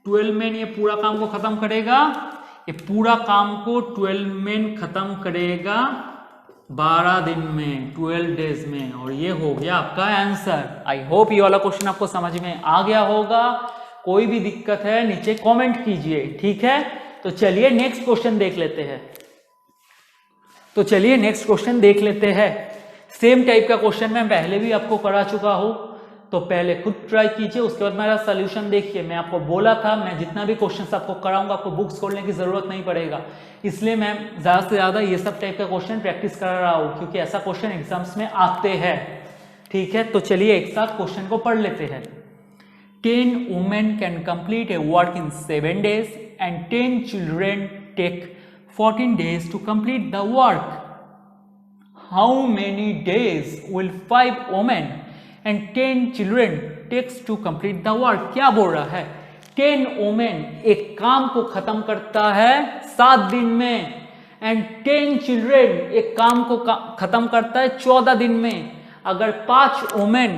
12 men ये पूरा काम को खत्म करेगा, ये पूरा काम को 12 men खत्म करेगा 12 दिन में, 12 डेज में, और ये हो गया आपका आंसर। आई होप ये वाला क्वेश्चन आपको समझ में आ गया होगा। कोई भी दिक्कत है नीचे कमेंट कीजिए, ठीक है। तो चलिए नेक्स्ट क्वेश्चन देख लेते हैं। सेम टाइप का क्वेश्चन मैं पहले भी आपको करा चुका हूं, तो पहले खुद ट्राई कीजिए, उसके बाद मेरा सोल्यूशन देखिए। मैं आपको बोला था मैं जितना भी क्वेश्चंस आपको कराऊंगा आपको बुक्स खोलने की जरूरत नहीं पड़ेगा, इसलिए मैं ज्यादा से ज्यादा ये सब टाइप का क्वेश्चन प्रैक्टिस करा रहा हूँ, क्योंकि ऐसा क्वेश्चन एग्जाम्स में आते हैं। ठीक है, तो चलिए एक साथ क्वेश्चन को पढ़ लेते हैं। 10 women can complete a work in 7 days and 10 children take 14 days to complete the work. How many days will 5 women and 10 children takes to complete the work? क्या बोल रहा है, 10 women एक काम को खत्म करता है 7 दिन में, and 10 children एक काम को खत्म करता है 14 दिन में। अगर 5 women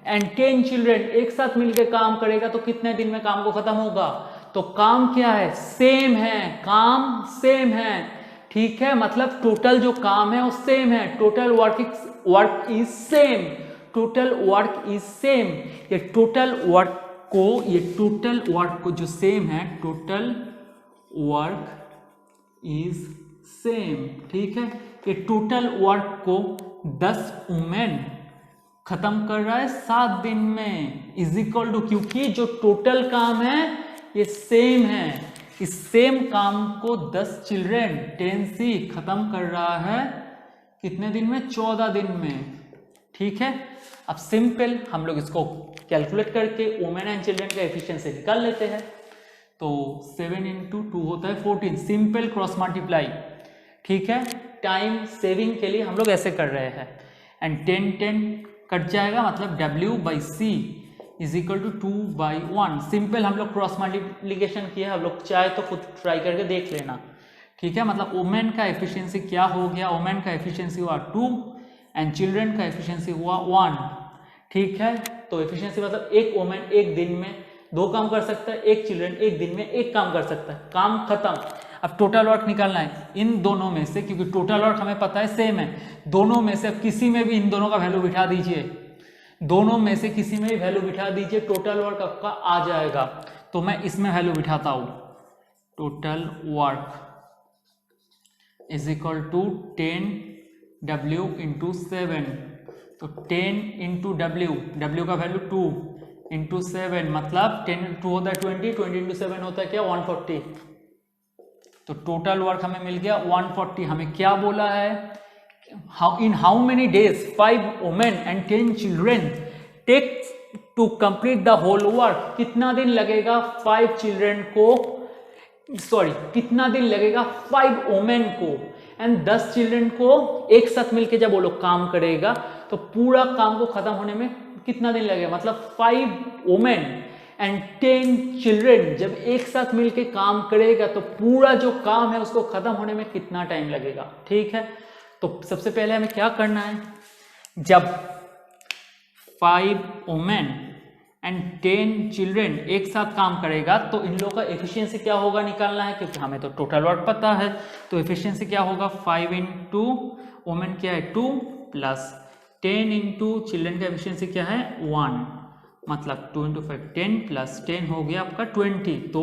and 10 children एक साथ मिलकर काम करेगा तो कितने दिन में काम को खत्म होगा। तो काम क्या है, सेम है, काम सेम है। ठीक है, मतलब टोटल जो काम है वो सेम है, टोटल वर्क इज सेम, ये टोटल वर्क को जो सेम है, टोटल वर्क इज सेम। ठीक है, ये टोटल वर्क को 10 वुमेन खत्म कर रहा है 7 दिन में, इज इक्वल टू, क्योंकि जो टोटल काम है ये सेम है, इस सेम काम को 10 चिल्ड्रेन 10C खत्म कर रहा है कितने दिन में, 14 दिन में। ठीक है, अब सिंपल हम लोग इसको कैलकुलेट करके वुमेन एंड चिल्ड्रेन का एफिशिएंसी निकाल लेते हैं। तो 7 इंटू 2 होता है 14, सिंपल क्रॉस मल्टीप्लाई। ठीक है, टाइम सेविंग के लिए हम लोग ऐसे कर रहे हैं, एंड 10 कट जाएगा, मतलब W/C is equal to 2/1। Simple हम लोग क्रॉस मल्टीप्लीकेशन किया, हम लोग चाहे तो खुद ट्राई करके देख लेना। ठीक है, मतलब वुमेन का एफिशिएंसी क्या हो गया, वुमेन का एफिशिएंसी हुआ 2 एंड चिल्ड्रन का एफिशिएंसी हुआ 1। ठीक है, तो एफिशिएंसी मतलब एक वुमेन एक दिन में 2 काम कर सकता है, एक चिल्ड्रन एक दिन में 1 काम कर सकता है, काम खत्म। अब टोटल वर्क निकालना है इन दोनों में से, क्योंकि टोटल वर्क हमें पता है सेम है, दोनों में से किसी में भी इन दोनों का वैल्यू बिठा दीजिए, दोनों में से किसी में भी वैल्यू बिठा दीजिए, टोटल वर्क आपका आ जाएगा। तो मैं इसमें वैल्यू बिठाता हूं, total work is equal to 10W into 7, तो 10 इंटू W का वैल्यू 2 इंटू 7, मतलब 10 इंटू 2 होता है 20, 20 इंटू 7 होता है क्या 140। तो टोटल वर्क हमें मिल गया 140। हमें क्या बोला है, in how many days 5 women and 10 children take to complete the whole work? कितना दिन लगेगा 5 चिल्ड्रन को, कितना दिन लगेगा 5 वुमेन को एंड 10 चिल्ड्रन को एक साथ मिलके जब वो लोग काम करेगा तो पूरा काम को खत्म होने में कितना दिन लगेगा, मतलब 5 वुमेन एंड 10 चिल्ड्रन जब एक साथ मिलके काम करेगा तो पूरा जो काम है उसको खत्म होने में कितना टाइम लगेगा। ठीक है, तो सबसे पहले हमें क्या करना है, जब 5 वुमेन एंड 10 चिल्ड्रेन एक साथ काम करेगा तो इन लोगों का एफिशिएंसी क्या होगा निकालना है, क्योंकि हमें तो टोटल वर्क पता है। तो एफिशिएंसी क्या होगा, 5 इंटू वुमेन क्या है 2 प्लस 10 इंटू चिल्ड्रेन का एफिशिएंसी क्या है 1, मतलब 2 इंटू 5 10 प्लस 10 हो गया आपका 20, तो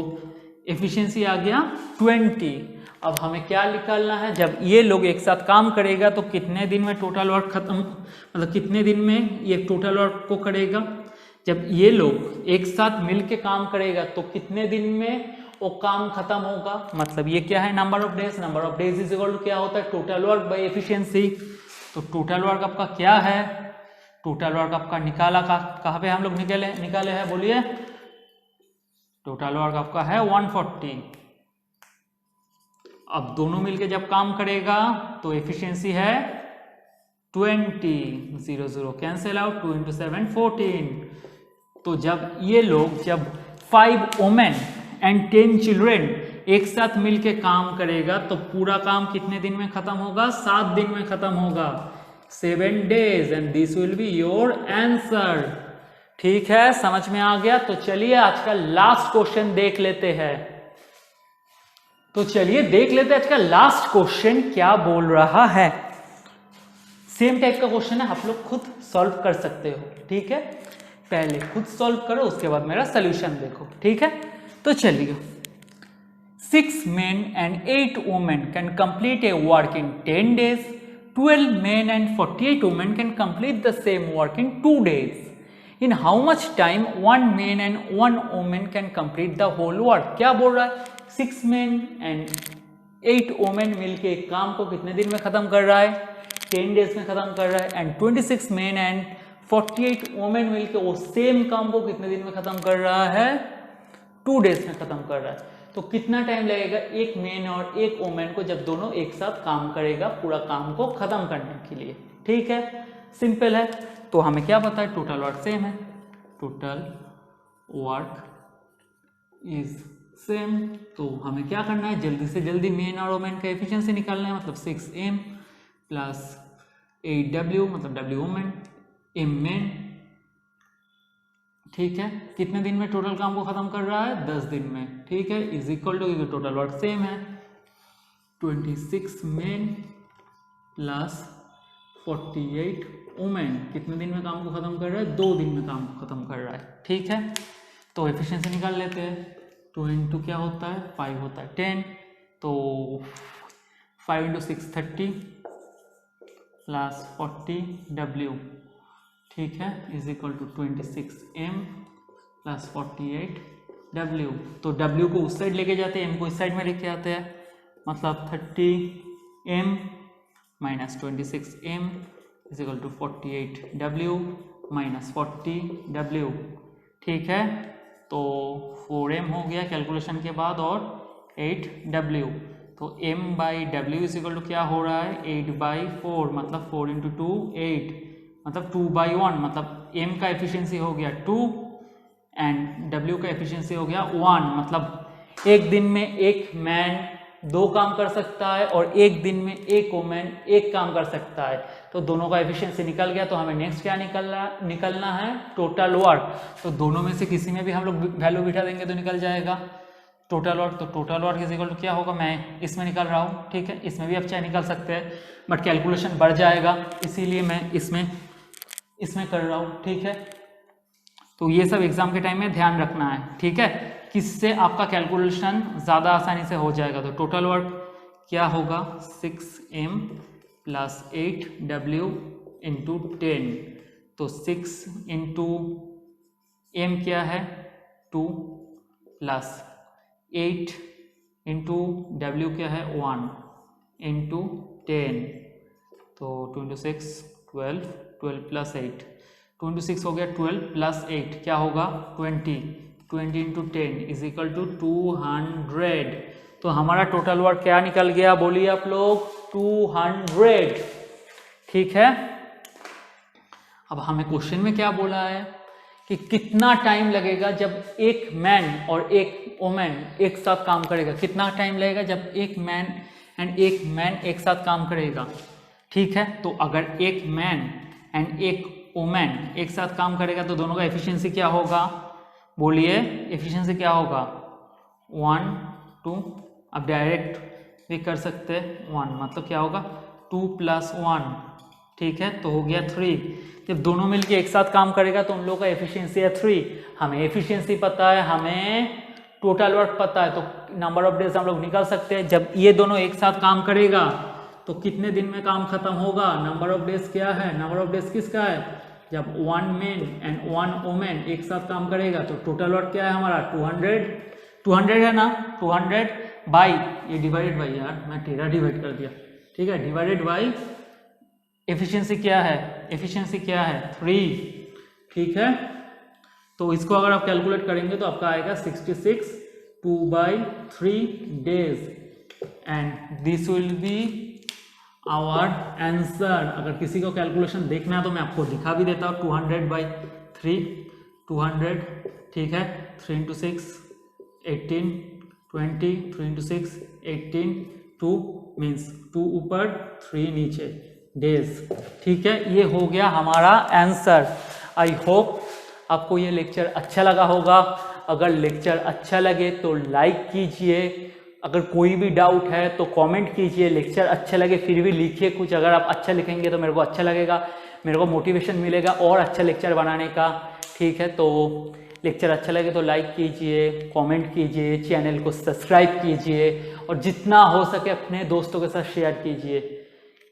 एफिशिएंसी आ गया 20। अब हमें क्या निकालना है, जब ये लोग एक साथ काम करेगा तो कितने दिन में टोटल वर्क खत्म, मतलब कितने दिन में ये टोटल वर्क को करेगा। जब ये लोग एक साथ मिलके काम करेगा तो कितने दिन में वो काम खत्म होगा, मतलब ये क्या है number of days. Number of days is equal to क्या होता है, टोटल वर्क बाय एफिशिएंसी। तो टोटल वर्क आपका क्या है, टोटल वर्क आपका निकाला कहाँ पे हम लोग निकाले हैं बोलिए, टोटल वर्क आपका है 140। अब दोनों मिलके जब काम करेगा तो एफिशिएंसी है 20, 0 0 कैंसिल आउट, 2 इंटू 7 14। तो जब ये लोग जब 5 वुमेन एंड 10 चिल्ड्रेन एक साथ मिलके काम करेगा तो पूरा काम कितने दिन में खत्म होगा, 7 दिन में खत्म होगा, 7 days, and this will be your answer. ठीक है, समझ में आ गया। तो चलिए आज का लास्ट क्वेश्चन देख लेते हैं। तो चलिए देख लेते हैं आज का लास्ट क्वेश्चन क्या बोल रहा है। सेम टाइप का क्वेश्चन है, आप लोग खुद सॉल्व कर सकते हो। ठीक है, पहले खुद सॉल्व करो, उसके बाद मेरा सोल्यूशन देखो। ठीक है, तो चलिए 6 men and 8 women can complete a work in 10 days. 12 men and 48 women can complete the same work in 2 days. In how much time 1 man and 1 woman can complete the whole work? क्या बोल रहा है, 6 men and 8 women मिलके एक काम को कितने दिन में खत्म कर रहा है, 10 days में खत्म कर रहा है। एंड 26 men and 48 women मिलके वो सेम काम को कितने दिन में खत्म कर रहा है, 2 days में खत्म कर रहा है। तो कितना टाइम लगेगा एक मैन और एक वुमेन को जब दोनों एक साथ काम करेगा पूरा काम को खत्म करने के लिए। ठीक है, सिंपल है। तो हमें क्या पता है, टोटल वर्क सेम है, टोटल वर्क इज सेम। तो हमें क्या करना है, जल्दी से जल्दी मैन और वुमेन का एफिशिएंसी निकालना है, मतलब 6m प्लस 8w, मतलब w वुमेन m मैन। ठीक है, कितने दिन में टोटल काम को खत्म कर रहा है, 10 दिन में। ठीक है, इज इक्वल टू, क्योंकि टोटल वर्क सेम है, 26 मेन प्लस 48 वुमेन कितने दिन में काम को खत्म कर रहा है, 2 दिन में काम को खत्म कर रहा है। ठीक है, तो एफिशिएंसी निकाल लेते हैं। 2 इंटू क्या होता है, 5 होता है 10, तो 5 इंटू 6 30 प्लस 40w। ठीक है, is equal to 26m plus 48w। तो w को उस साइड लेके जाते हैं, m को इस साइड में लेके आते हैं, मतलब 30m minus 26m is equal to 48w minus 40w। ठीक है, तो 4m हो गया कैलकुलेशन के बाद और 8w। तो m by w is equal to क्या हो रहा है, 8/4, मतलब 4 इंटू 2 8, मतलब 2/1, मतलब m का एफिशिएंसी हो गया 2 एंड w का एफिशिएंसी हो गया 1। मतलब एक दिन में एक मैन 2 काम कर सकता है और एक दिन में एक वुमेन 1 काम कर सकता है। तो दोनों का एफिशिएंसी निकल गया। तो हमें नेक्स्ट क्या निकलना है, टोटल वर्क। तो दोनों में से किसी में भी हम लोग वैल्यू बिठा देंगे तो निकल जाएगा टोटल वर्क। तो total work is equal to क्या होगा, मैं इसमें निकल रहा हूँ। ठीक है, इसमें भी आप चाहे निकल सकते हैं बट कैलकुलेशन बढ़ जाएगा, इसीलिए मैं इसमें कर रहा हूँ। ठीक है, तो ये सब एग्जाम के टाइम में ध्यान रखना है। ठीक है, किससे आपका कैलकुलेशन ज़्यादा आसानी से हो जाएगा। तो टोटल वर्क क्या होगा, 6m प्लस 8w इंटू 10। तो 6 इंटू m क्या है 2 प्लस 8 इंटू w क्या है 1 इंटू 10। तो 2 इंटू 6 12, 12 प्लस 8, 2 इंटू 6 हो गया 12 प्लस 8 क्या होगा 20, 20 इंटू 10 इज इक्वल टू 200। तो हमारा टोटल वर्क क्या निकल गया, बोलिए आप लोग, 200। ठीक है, अब हमें क्वेश्चन में क्या बोला है कि कितना टाइम लगेगा जब एक मैन और एक वुमेन एक साथ काम करेगा। कितना टाइम लगेगा जब एक मैन एंड एक मैन एक साथ काम करेगा। ठीक है। तो अगर एक मैन एंड एक वुमेन एक साथ काम करेगा तो दोनों का एफिशिएंसी क्या होगा, बोलिए एफिशिएंसी क्या होगा, 1 2, अब डायरेक्ट भी कर सकते हैं 1, मतलब क्या होगा 2 + 1, ठीक है, तो हो गया 3। जब दोनों मिलके एक साथ काम करेगा तो उन लोगों का एफिशिएंसी है 3। हमें एफिशिएंसी पता है, हमें टोटल वर्क पता है, तो नंबर ऑफ डेज हम लोग निकाल सकते हैं। जब ये दोनों एक साथ काम करेगा तो कितने दिन में काम खत्म होगा, नंबर ऑफ डेज क्या है, नंबर ऑफ डेज किसका है, जब 1 मैन एंड 1 वुमेन एक साथ काम करेगा तो टोटल वर्क क्या है हमारा 200 है ना, 200 बाई, ये डिवाइडेड बाई, यार मैं 13 डिवाइड कर दिया, ठीक है, डिवाइडेड बाई एफिशिएंसी क्या है, एफिशिएंसी क्या है 3, ठीक है। तो इसको अगर आप कैलकुलेट करेंगे तो आपका आएगा 66 2/3 days and this will be our answer. अगर किसी को कैलकुलेशन देखना है तो मैं आपको दिखा भी देता हूँ, 200/3, 200, ठीक है, 3 × 6 18 20, 3 × 6 18, 2 मीन्स 2 ऊपर 3 नीचे डेज, ठीक है। ये हो गया हमारा आंसर। आई होप आपको ये लेक्चर अच्छा लगा होगा। अगर लेक्चर अच्छा लगे तो लाइक कीजिए, अगर कोई भी डाउट है तो कमेंट कीजिए। लेक्चर अच्छा लगे फिर भी लिखिए कुछ, अगर आप अच्छा लिखेंगे तो मेरे को अच्छा लगेगा, मेरे को मोटिवेशन मिलेगा और अच्छा लेक्चर बनाने का, ठीक है। तो लेक्चर अच्छा लगे तो लाइक कीजिए, कमेंट कीजिए, चैनल को सब्सक्राइब कीजिए और जितना हो सके अपने दोस्तों के साथ शेयर कीजिए,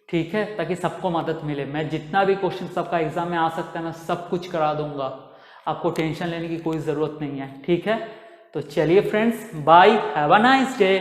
ठीक है, ताकि सबको मदद मिले। मैं जितना भी क्वेश्चन सबका एग्जाम में आ सकता है मैं सब कुछ करा दूंगा, आपको टेंशन लेने की कोई ज़रूरत नहीं है, ठीक है। तो चलिए friends, bye, have a nice day.